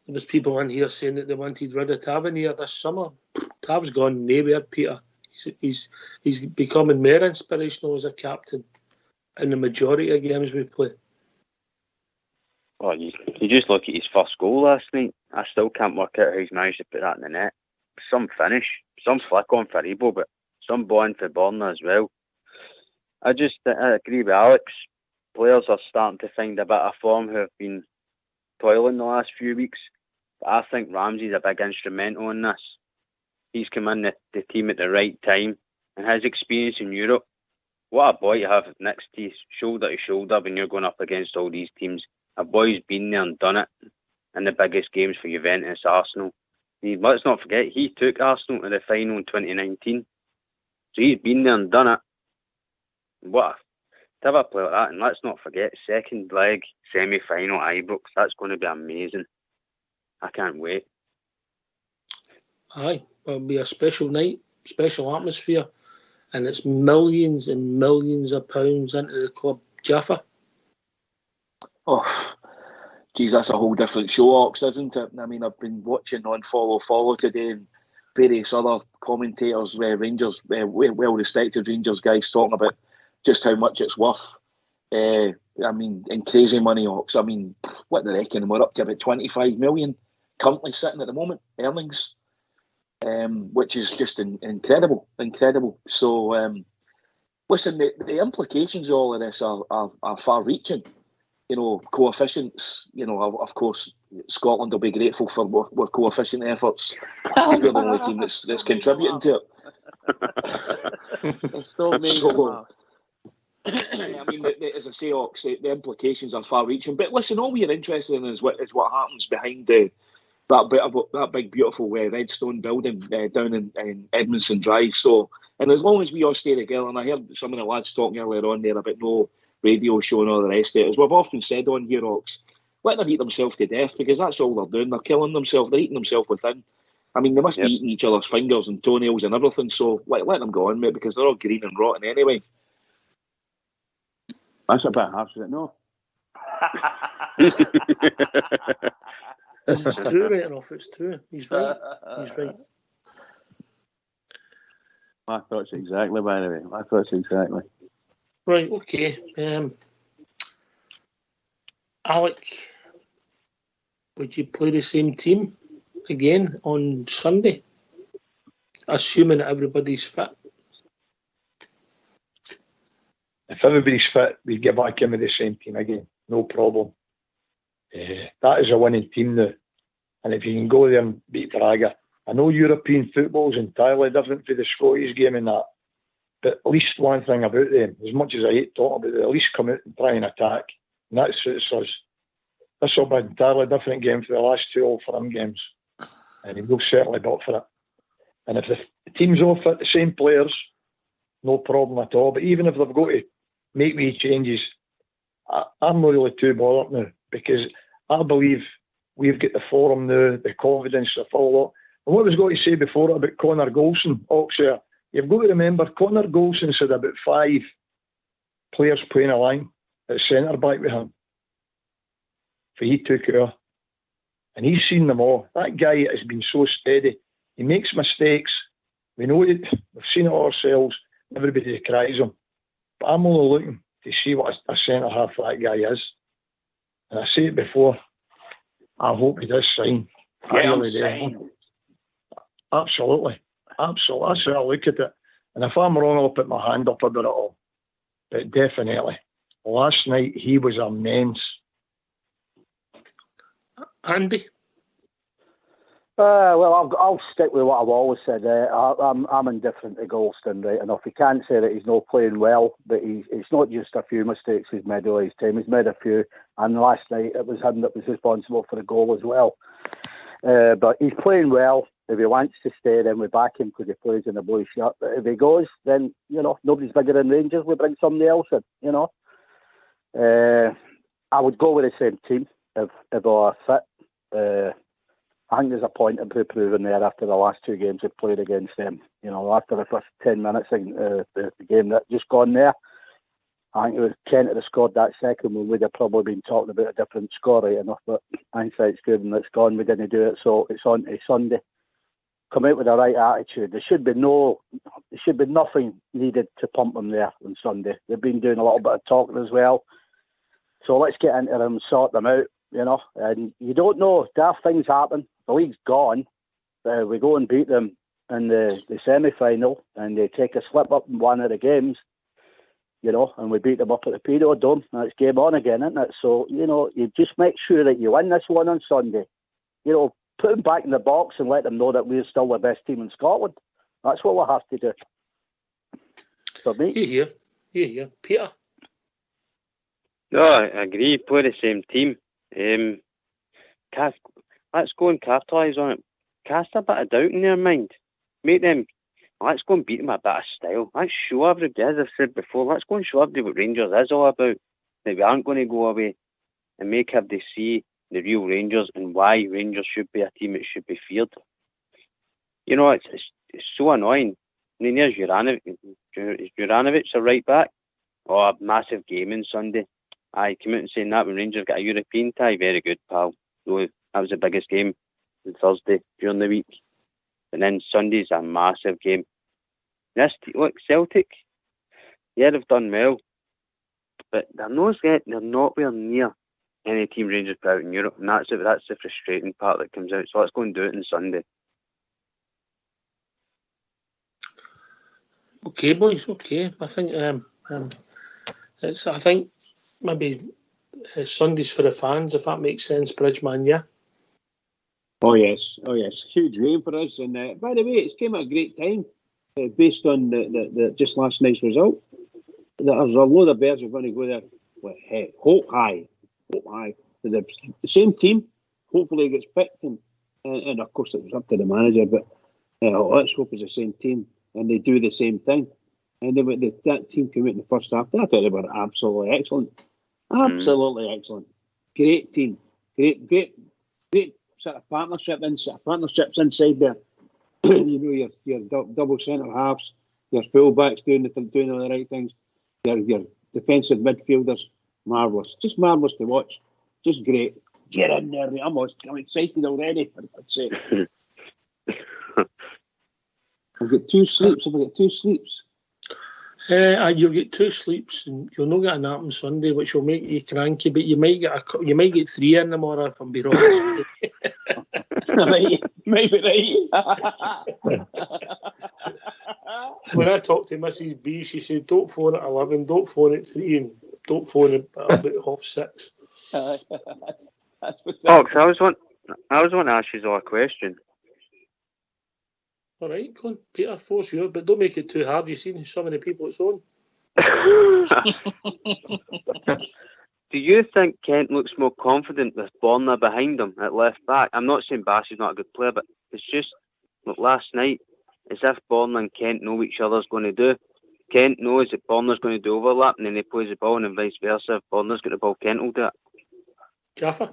was people in here saying that they wanted rid of Tavernier this summer. Tav's gone nowhere, Peter. He's becoming more inspirational as a captain in the majority of games we play. Well, you just look at his first goal last night. I still can't work out how he's managed to put that in the net. Some finish, some flick on for Ebo, but some ball in for Borna as well. I agree with Alex. Players are starting to find a bit of form who have been toiling the last few weeks. But I think Ramsey's a big instrumental in this. He's come in the team at the right time, and his experience in Europe. What a boy to have next to you, shoulder to shoulder, when you're going up against all these teams. A boy's been there and done it in the biggest games for Juventus, Arsenal. Let's not forget, he took Arsenal to the final in 2019. So he's been there and done it. To have a play like that, and let's not forget, second leg, semi-final, Ibrox, that's going to be amazing. I can't wait. Aye, it'll be a special night, special atmosphere, and it's millions and millions of pounds into the club. Gaffer? Oh, geez, that's a whole different show, Ox, isn't it? I mean, I've been watching on Follow today, and various other commentators, Rangers, well-respected Rangers guys, talking about just how much it's worth. I mean, in crazy money, Ox. I mean, what do they reckon? We're up to about 25 million currently sitting at the moment, earnings, which is just incredible. So, listen, the implications of all of this are far-reaching. You know, coefficients, of course, Scotland will be grateful for our coefficient efforts. We're the only team that's contributing to it. I mean, as I say, Ox, the implications are far-reaching. But listen, all we're interested in is what happens behind that big, beautiful Redstone building down in Edmondson Drive. So, and as long as we all stay together, and I heard some of the lads talking earlier on there about no radio show and all the rest of it, as we've often said on here, Ox, let them eat themselves to death, because that's all they're doing. They're killing themselves. They're eating themselves within. I mean, they must be eating each other's fingers and toenails and everything. So let them go on, mate, because they're all green and rotten anyway. That's a bit harsh, isn't it? No. It's true, right enough. It's true. He's right. He's right. My thoughts exactly, by the way. My thoughts exactly. Right, okay. Alec, would you play the same team again on Sunday? Assuming that everybody's fit. If everybody's fit, we get back in with the same team again. No problem. That is a winning team now. And if you can go there and beat Braga, I know European football is entirely different from the Scottish game and that, but at least one thing about them, as much as I hate talking about it, at least come out and try and attack. And that suits us. This will be an entirely different game for the last two Old Firm games. And we'll certainly be up for it. And if the team's all fit, the same players, no problem at all. But even if they've got to make wee changes, I'm not really too bothered now, because I believe we've got the forum now, the confidence to follow up. And what I was going to say before about Connor Golson, Oxford, you've got to remember Connor Golson had about 5 players playing a line at centre back with him. So he took over. And he's seen them all. That guy has been so steady. He makes mistakes. We know it. We've seen it ourselves. Everybody cries him. But I'm only looking to see what a centre half that guy is. And I say it before, I hope he does sign. Absolutely. Absolutely. That's how I look at it. And if I'm wrong, I'll put my hand up about it all. But definitely, last night he was immense. Andy? Well, I'll stick with what I've always said. I'm indifferent to Golston, right enough. He can't say that he's not playing well, but it's not just a few mistakes he's made all his time. He's made a few, and last night it was him that was responsible for the goal as well. But he's playing well. If he wants to stay, then we back him because he plays in a blue shirt. But if he goes, then, nobody's bigger than Rangers. We bring somebody else in, I would go with the same team if they are fit. I think there's a point to be proven there after the last 2 games we've played against them. After the first 10 minutes of the game that just gone there, I think it was Kent had scored that second one. We'd have probably been talking about a different score right enough, but hindsight's good and it's gone. We didn't do it, so it's on to Sunday. Come out with the right attitude. There should be nothing needed to pump them there on Sunday. They've been doing a little bit of talking as well. So let's get into them, sort them out, And you don't know, daft things happen. The league's gone. We go and beat them in the semi-final, and they take a slip up in one of the games, and we beat them up at the Pedo Dome. And it's game on again, isn't it? So, you just make sure that you win this one on Sunday. Put them back in the box and let them know that we're still the best team in Scotland. That's what we'll have to do. For me. Yeah. Peter? No, I agree. Play the same team. Let's go and capitalise on it. Cast a bit of doubt in their mind. Make them. Let's go and beat them a bit of style. Let's show everybody, as I've said before, let's go and show everybody what Rangers is all about. That we aren't going to go away and make everybody see the real Rangers and why Rangers should be a team that should be feared. It's so annoying. I mean, there's Juranovic, a right back. Oh, a massive game on Sunday. I came out and saying that when Rangers got a European tie. Very good, pal. So that was the biggest game on Thursday during the week. And then Sunday's a massive game. Look, Celtic, yeah, they've done well. But they're nowhere near any team Rangers put out in Europe. And that's the frustrating part that comes out. So let's go and do it on Sunday. Okay, boys. Okay, I think I think maybe Sundays for the fans, if that makes sense, Bridgeman. Yeah. Oh yes. Huge game for us. And by the way, it came at a great time, based on the just last night's result. There's a load of Bears who are going to go there with hope high. The same team, hopefully it gets picked, and of course it was up to the manager, but let's hope it's the same team and they do the same thing. And that team came out in the first half. I thought they were absolutely excellent. Absolutely excellent. Great team. Great sort of partnerships inside there. You know, your double centre halves, your full-backs doing all the right things, your defensive midfielders, marvellous. Just marvellous to watch. Just great. Get in there, mate. I'm excited already, for God's sake. I've got 2 sleeps. You'll get 2 sleeps, and you'll not get a nap on Sunday, which will make you cranky. But you might get 3 in tomorrow, if I'm being honest. Maybe right. When I talked to Mrs. B, she said, "Don't phone at 11, don't phone at 3, and don't phone at about 6:30." Ox, I was want to ask you a question. All right, go on, Peter, force you, but don't make it too hard. You've seen so many people it's on. Do you think Kent looks more confident with Borna behind him at left back? I'm not saying Bassey's not a good player, but it's just, look, last night, as if Borna and Kent know what each other's going to do. Kent knows that Borna's going to do overlap, and then he plays the ball, and vice versa. If Borna's got the ball, Kent will do it. Gaffer?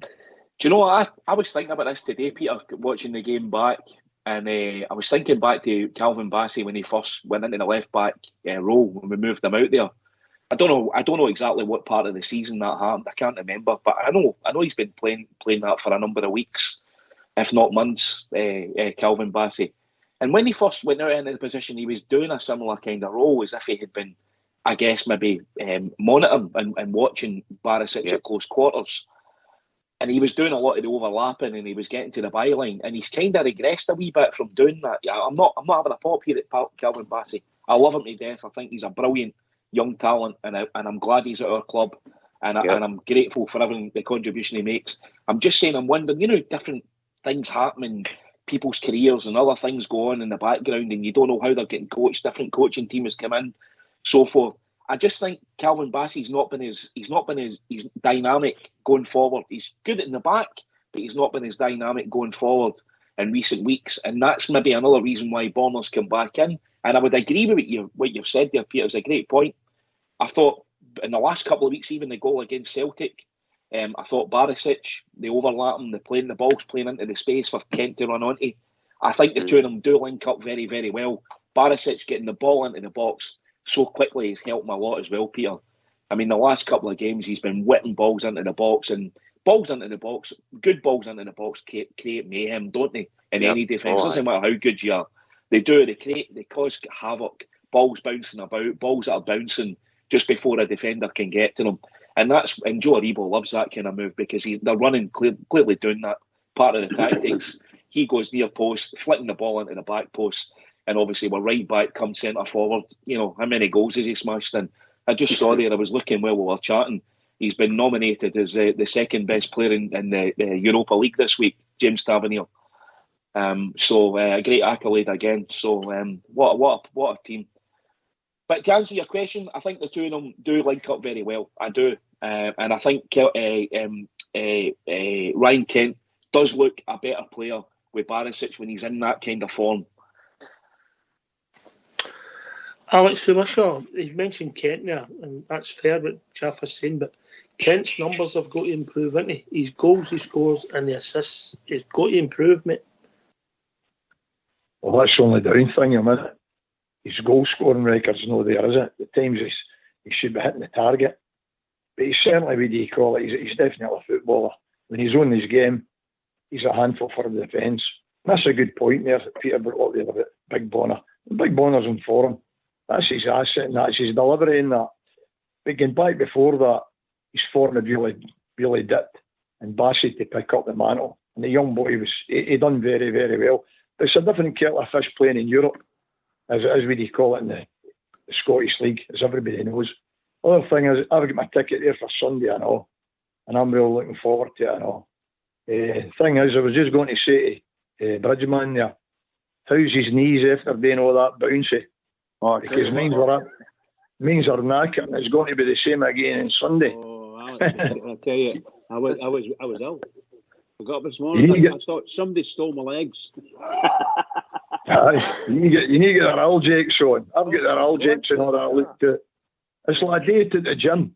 Do you know what? I was thinking about this today, Peter, watching the game back, and I was thinking back to Calvin Bassey when he first went into the left back role when we moved him out there. I don't know exactly what part of the season that happened. I can't remember, but I know he's been playing that for a number of weeks, if not months. Calvin Bassey, and when he first went out into the position, he was doing a similar kind of role, as if he had been, I guess, maybe monitoring and watching Barisic at close quarters. And he was doing a lot of the overlapping, and he was getting to the byline, and he's kind of regressed a wee bit from doing that. Yeah, I'm not having a pop here at Calvin Bassey. I love him to death. I think he's a brilliant young talent, and I'm glad he's at our club, and I'm grateful for everything, the contribution he makes. I'm just saying, I'm wondering, different things happening, people's careers and other things go on in the background, and you don't know how they're getting coached. Different coaching team has come in, so forth. I just think Calvin Bassey's not been as dynamic going forward. He's good in the back, but he's not been as dynamic going forward in recent weeks, and that's maybe another reason why Borna's come back in. And I would agree with what you've said there, Peter. It's a great point. I thought in the last couple of weeks, even the goal against Celtic, I thought Barisic, the overlapping, the balls playing into the space for Kent to run onto. I think the two of them do link up very, very well. Barisic getting the ball into the box so quickly has helped him a lot as well, Peter. I mean, the last couple of games, he's been whipping balls into the box, and balls into the box, good balls into the box create mayhem, don't they? In any defence, doesn't matter how good you are. They do. They cause havoc. Balls bouncing about, balls that are bouncing just before a defender can get to them, and Joe Aribo loves that kind of move because they're running clearly doing that part of the tactics. He goes near post, flicking the ball into the back post, and obviously we're right back, come centre forward. How many goals has he smashed in? I just saw there. I was looking while we were chatting. He's been nominated as the second best player in the Europa League this week, James Tavernier. So a great accolade again. So what a team. But to answer your question, I think the two of them do link up very well. I do, and I think Ryan Kent does look a better player with Barisic when he's in that kind of form. Alex Fumishaw, you mentioned Kent there, and that's fair what Jeff was saying, but Kent's numbers have got to improve, haven't they? His goals he scores and the assists, he's got to improve, mate. Well, that's the only down thing, a minute. His goal scoring record's not there, is it? At times he should be hitting the target. But he's certainly, what do you call it, he's definitely a footballer. When he's on his game, he's a handful for the defence. That's a good point there that Peter brought up there about Big Bonner. Big Bonner's in form. That's his asset and that's his delivery in that. But getting back before that, his form had really, really dipped. And Bassey to pick up the mantle. And the young boy, he done very, very well. But it's a different kettle of fish playing in Europe, as what do you call it, in the Scottish League, as everybody knows. Other thing is, I've got my ticket there for Sunday and all, and I'm really looking forward to it and all. Thing is, I was just going to say to Bridgman there, how's his knees after doing all that bouncy? Because mine were means are knackered, and it's going to be the same again on Sunday. Oh, Alex, I tell you, I was ill. I got up this morning. I thought somebody stole my legs. Aye, you need to get their Algex on. I've got their Algex and all that. Look to it. It's like a day to the gym.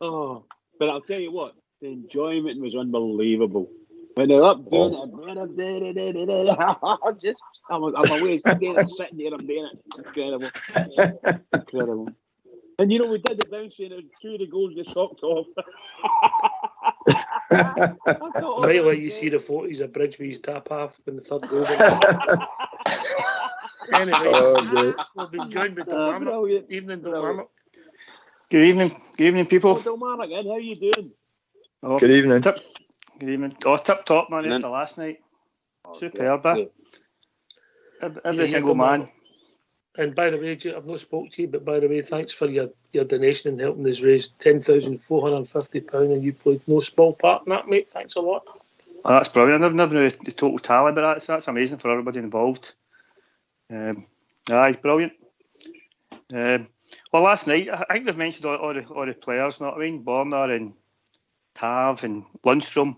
Oh, but I'll tell you what, the enjoyment was unbelievable. When they're up doing it, I'm away sitting there, I'm doing it. Incredible. Incredible. And you know, we did the bouncing, and 2 of the goals just socked off. Right, like you see the photos of Bridgeby's tap half when the third goal went. Anyway, we've been joined by Dalmarnock. Evening, Dalmarnock. Good evening, people. Oh, Dalmarnock, Ed, how are you doing? Oh, good evening. Good evening. Oh, tip top, man, after last night. Superb, every single man. And by the way, I've not spoke to you, but by the way, thanks for your donation and helping us raise £10,450, and you played no small part in that, mate. Thanks a lot. Oh, that's brilliant. I've never knew the total tally, but that's amazing for everybody involved. Aye, brilliant. Well, last night, I think we've mentioned all the players, you know what I mean? Borna and Tav and Lundstrom.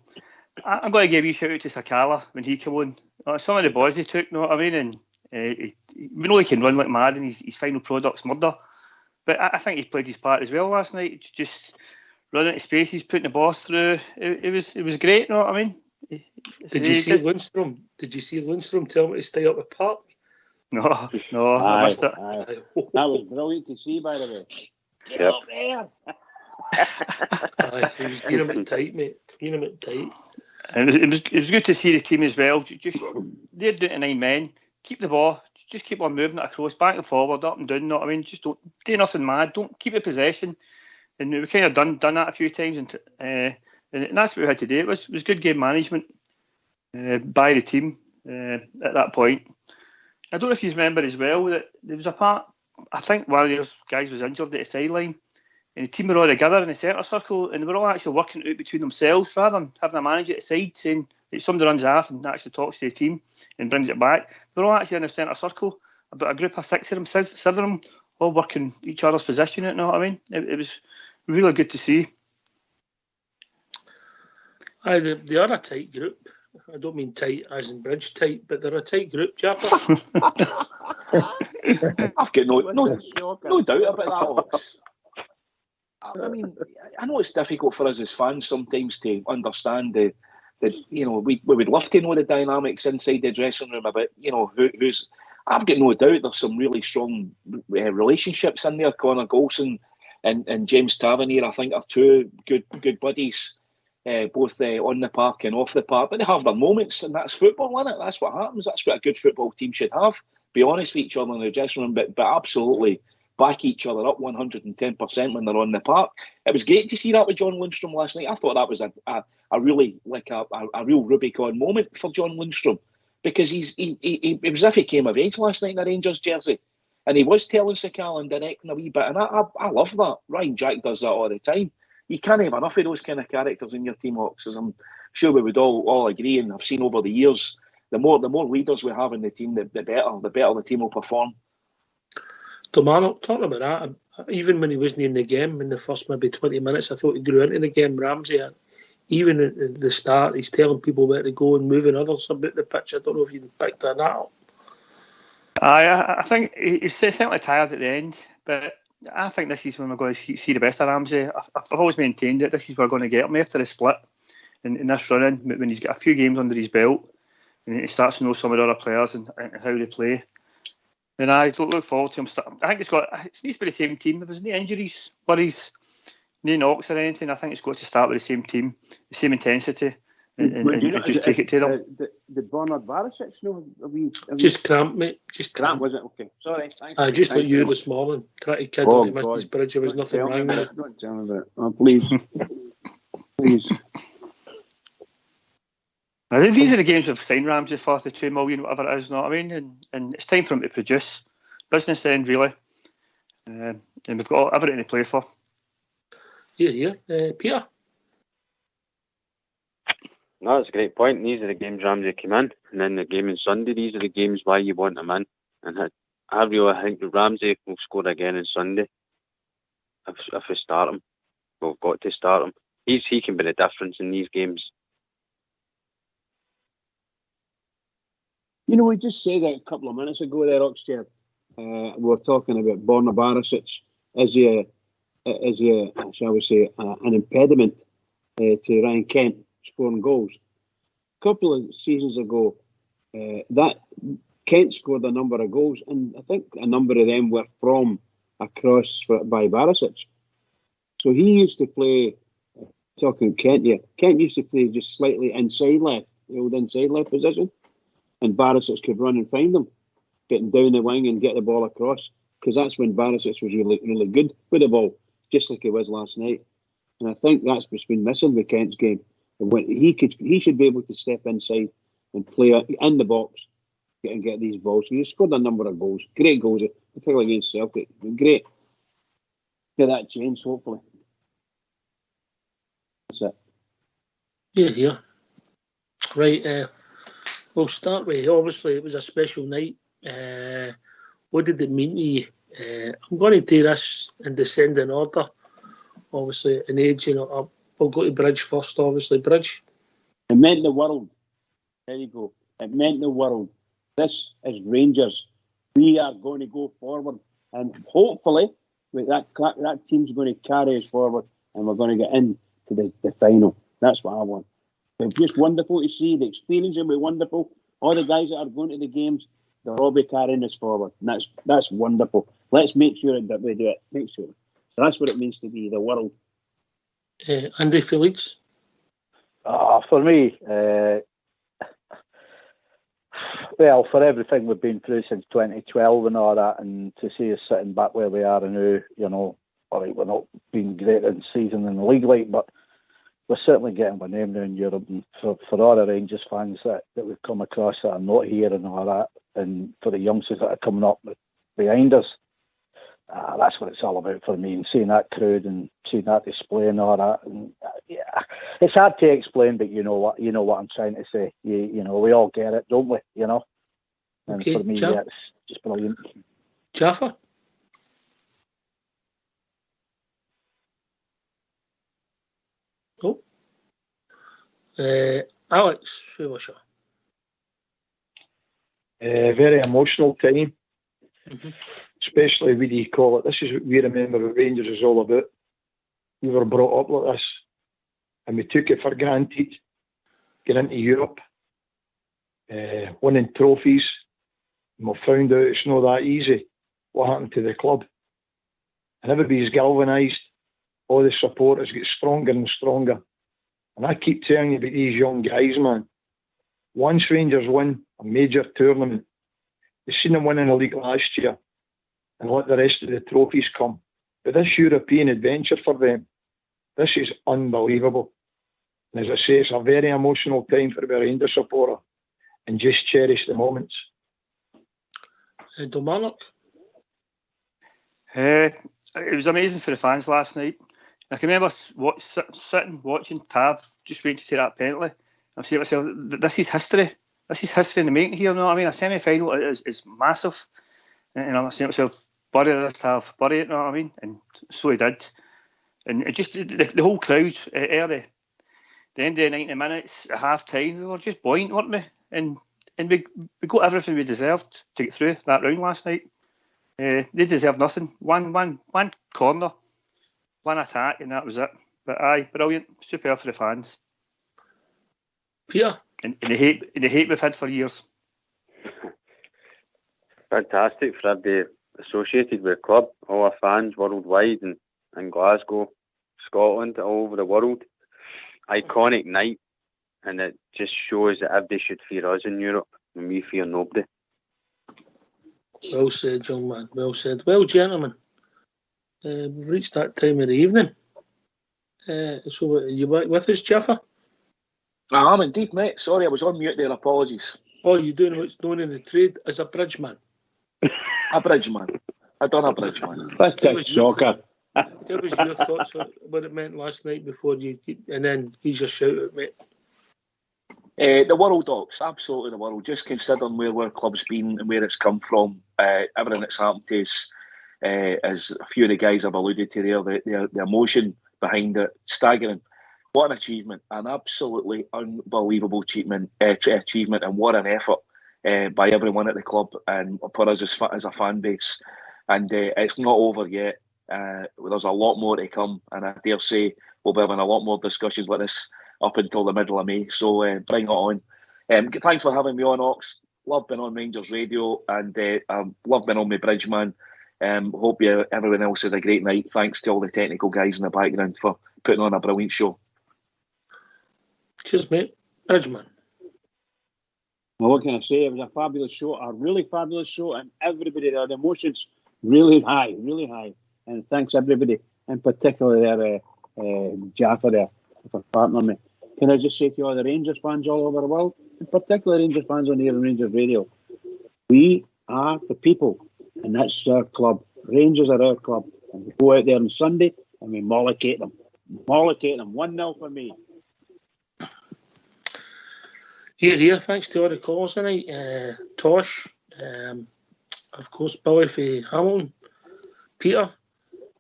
I'm going to give you a shout out to Sakala when he came on. Some of the boys he took, you know what I mean? And we know he can run like mad, and his final product's murder. But I think he played his part as well last night. Just running into spaces, putting the balls through. It was great, you know what I mean? Did you see Lundstrom? Did you see Lundstrom tell me to stay up the park? No, I missed it. That was brilliant to see, by the way. Get up there! He was getting him at tight, mate. Getting him at tight. And it was good to see the team as well. Just they're doing to 9 men. Keep the ball. Just keep on moving it across, back and forward, up and down. You know what I mean? Just don't do nothing mad. Don't keep the possession. And we kind of done that a few times, and that's what we had today. It was good game management by the team at that point. I don't know if you remember as well that there was a part. I think one of those guys was injured at the sideline, and the team were all together in the centre circle, and they were all actually working out between themselves rather than having a manager at the side saying that somebody runs off and actually talks to the team and brings it back. They were all actually in the centre circle, about a group of 6 of them, 7 of them, all working each other's position. You know what I mean? It was really good to see. Aye, they are a tight group. I don't mean tight as in bridge tight, but they're a tight group, Japper. I've got no doubt about that, Ox. I mean, I know it's difficult for us as fans sometimes to understand the you know, we would love to know the dynamics inside the dressing room about, you know, who's. I've got no doubt there's some really strong relationships in there. Connor Golson and James Tavernier, I think, are 2 good buddies, both on the park and off the park. But they have their moments, and that's football, isn't it? That's what happens. That's what a good football team should have. Be honest with each other in the dressing room, but absolutely back each other up 110% when they're on the park. It was great to see that with John Lundstrom last night. I thought that was a really like a real Rubicon moment for John Lundstrom, because it was as if he came of age last night in the Rangers jersey, and he was telling Sakala and directing a wee bit, and I love that. Ryan Jack does that all the time. You can't have enough of those kind of characters in your team, Hawks, as I'm sure we would all agree, and I've seen over the years. The more leaders we have in the team, the better the team will perform. Dalmarnock, talking about that, even when he wasn't in the game in the first maybe 20 minutes, I thought he grew into the game, Ramsey. Even at the start, he's telling people where to go and moving others about the pitch. I don't know if you picked that up. I think he's certainly tired at the end, but I think this is when we're going to see the best of Ramsey. I've always maintained that this is where we're going to get him after the split in this run-in, when he's got a few games under his belt and he starts to know some of the other players and how they play. And I don't look forward to him. I think it needs to be the same team. If there's any injuries, worries, no knocks or anything, I think it's got to start with the same team, the same intensity, and just take it to them. Did Bernard Barisic know? Just cramp, mate. Just cramp, was it? Okay. Sorry. I just like you this morning. Try to kid him, he missed his bridge. There was nothing wrong with it. Don't tell me about it. Oh, please. Please. I think these are the games we've signed Ramsey for, the 2 million, whatever it is, you know what I mean? And it's time for him to produce. Business end, really. And we've got everything to play for. Here. Peter? No, that's a great point. These are the games Ramsey came in. And then the game on Sunday, these are the games why you want him in. And I really think Ramsey will score again on Sunday. If we start him, we've got to start him. He can be the difference in these games. You know, we just said that a couple of minutes ago there, Oxford. We were talking about Borna Barisic as a shall we say, an impediment to Ryan Kent scoring goals. A couple of seasons ago, that Kent scored a number of goals, and I think a number of them were from a cross by Barisic. So he used to play, talking Kent here, Kent used to play just slightly inside left, the old inside left position, and Barisic could run and find them, getting down the wing and get the ball across, because that's when Barisic was really, really good with the ball, just like he was last night. And I think that's what's been missing with Kent's game. And when he should be able to step inside and play in the box and get these balls. So he scored a number of goals, great goals, particularly against Celtic. Great. Get that change, hopefully. That's it. Yeah. Right. We'll start with, obviously, it was a special night. What did it mean to you? I'm going to do this in descending order. Obviously, in age, I'll go to Bridge first, obviously. Bridge. It meant the world. There you go. It meant the world. This is Rangers. We are going to go forward, and hopefully, with that team's going to carry us forward, and we're going to get into the final. That's what I want. It's just wonderful to see. The experience will be wonderful. All the guys that are going to the games, they'll all be carrying us forward. And that's wonderful. Let's make sure that we do it. Make sure. So that's what it means to be the world. Andy Felix? For me, well, for everything we've been through since 2012 and all that, and to see us sitting back where we are now, all right, we're not being great in season in the league, but we're certainly getting our name now in Europe. And for all the Rangers fans that we've come across that are not here and all that, and for the youngsters that are coming up behind us, that's what it's all about for me. And seeing that crowd and seeing that display and all that, and it's hard to explain, but you know what I'm trying to say. We all get it, don't we? And okay, for me, it's just brilliant. Gaffer? Oh. Alex, who was you? Very emotional time. Mm-hmm. Especially when you call it. This is what we remember what Rangers is all about. We were brought up like this, and we took it for granted. Get into Europe, winning trophies, and we found out it's not that easy. What happened to the club? And everybody's galvanised. All the supporters get stronger and stronger. And I keep telling you about these young guys, man. Once Rangers win a major tournament, you've seen them winning a league last year, and let the rest of the trophies come. But this European adventure for them, this is unbelievable. And as I say, it's a very emotional time for a Rangers supporter, and just cherish the moments. Dominic? It was amazing for the fans last night. I can remember sitting, watching Tav, just waiting to take that penalty. I'm saying to myself, this is history. This is history in the making here, you know what I mean? A semi-final is massive. And I'm saying to myself, bury this, Tav, bury it, you know what I mean? And so he did. And it just, the whole crowd, early, the end of the 90 minutes, at half-time, we were just buoyant, weren't we? And we got everything we deserved to get through that round last night. They deserved nothing. One corner, one attack, and that was it. But aye, brilliant, superb for the fans. Peter? And the hate we've had for years. Fantastic for everybody associated with the club, all our fans worldwide and in Glasgow, Scotland, all over the world. Iconic night, and it just shows that everybody should fear us in Europe, and we fear nobody. Well said, young man. Well said. Well, gentlemen, we've reached that time of the evening. So, are you back with us, Jaffa? I am indeed, mate. Sorry, I was on mute there. Apologies. Oh, you're doing what's known in the trade as a bridgeman. A bridgeman. I done a bridgeman. That's a shocker. Give us your thoughts on what it meant last night before you, and then here's your shout out, mate. The world, Ox, absolutely the world. Just considering where our club's been and where it's come from, everything that's happened to us, as a few of the guys have alluded to there, the emotion behind it, staggering. What an achievement, an absolutely unbelievable achievement, and what an effort by everyone at the club and for us as a fan base. And it's not over yet. There's a lot more to come, and I dare say we'll be having a lot more discussions like this up until the middle of May. So bring it on. Thanks for having me on, Ox. Love being on Rangers Radio, and love being on my Bridgeman. Hope everyone else has a great night. Thanks to all the technical guys in the background for putting on a brilliant show. Cheers, mate. Bridgeman. Well, what can I say? It was a fabulous show, a really fabulous show, and everybody there, the emotions really high. And thanks everybody, in particular there, Gaffer there, for partnering me. Can I just say to all the Rangers fans all over the world, in particular Rangers fans on here on Rangers Radio, we are the people, and that's our club. Rangers are our club, and we go out there on Sunday and we mollocate them. 1-0 for me. Here, thanks to all the calls tonight. Tosh, of course, Billy for Hamilton, Peter,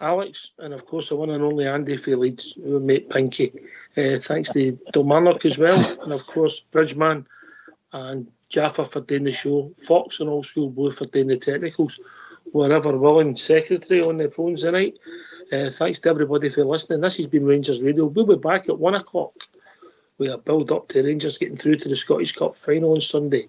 Alex, and of course the one and only Andy for Leeds, mate Pinky. Thanks to Kilmarnock as well, and of course Bridgeman and Jaffa for doing the show, Fox and Old School Blue for doing the technicals, wherever willing secretary on the phones tonight. Thanks to everybody for listening. This has been Rangers Radio. We'll be back at 1 o'clock. We are build up to Rangers getting through to the Scottish Cup final on Sunday,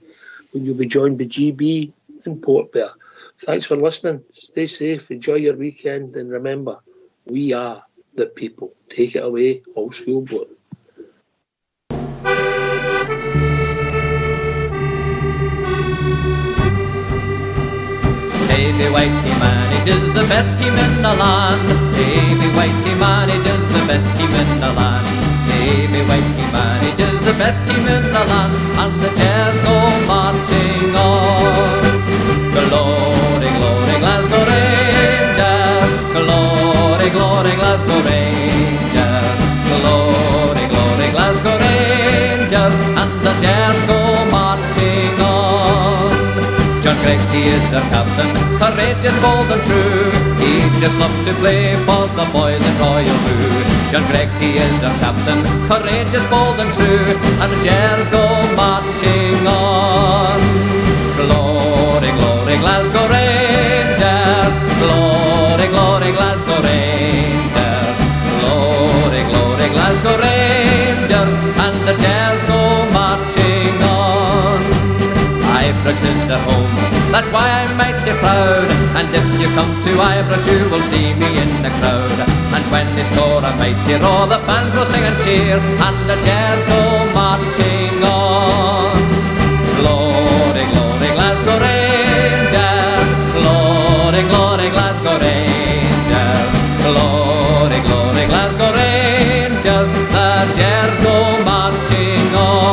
when you'll be joined by GB and Port Bear. Thanks for listening. Stay safe, enjoy your weekend, and remember, we are the people. Take it away, Old School Blue. Davy Whitey manages the best team in the land. Davy Whitey manages the best team in the land. Davy Whitey manages the best team in the land, and the Jazz go marching on. Glory, glory, Glasgow Rangers. Glory, glory, Glasgow Rangers. Glory, glory, Glasgow Rangers, and the Jazz go marching on. John Greggy is their captain, courageous, bold and true. He just loves to play for the boys in Royal Blue. John Greggy is their captain, courageous, bold and true, and the Jazz go marching on. Glory, glory, Glasgow Rangers. Glory, glory, Glasgow Rangers. Glory, glory, Glasgow Rangers, and the Jazz go marching on. Ibrox is their home, that's why I'm mighty proud. And if you come to Ibrox, you will see me in the crowd. And when they score a mighty roar, the fans will sing and cheer, and the Jazz go marching on. Glory, glory, Glasgow Rangers. Glory, glory, Glasgow Rangers. Glory, glory, Glasgow Rangers. The Jazz go marching on.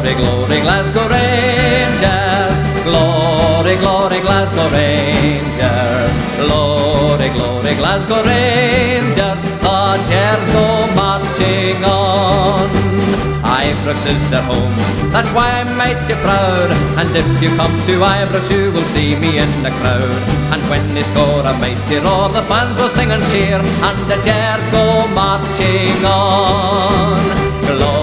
Glory, Glasgow Rangers. Glory, glory, Glasgow Rangers. Glory, glory, Glasgow Rangers. The Jazz go marching on. Ibrox is their home, that's why I'm mighty proud. And if you come to Ibrox, you will see me in the crowd. And when they score a mighty roar, the fans will sing and cheer, and the Jazz go marching on. Glory,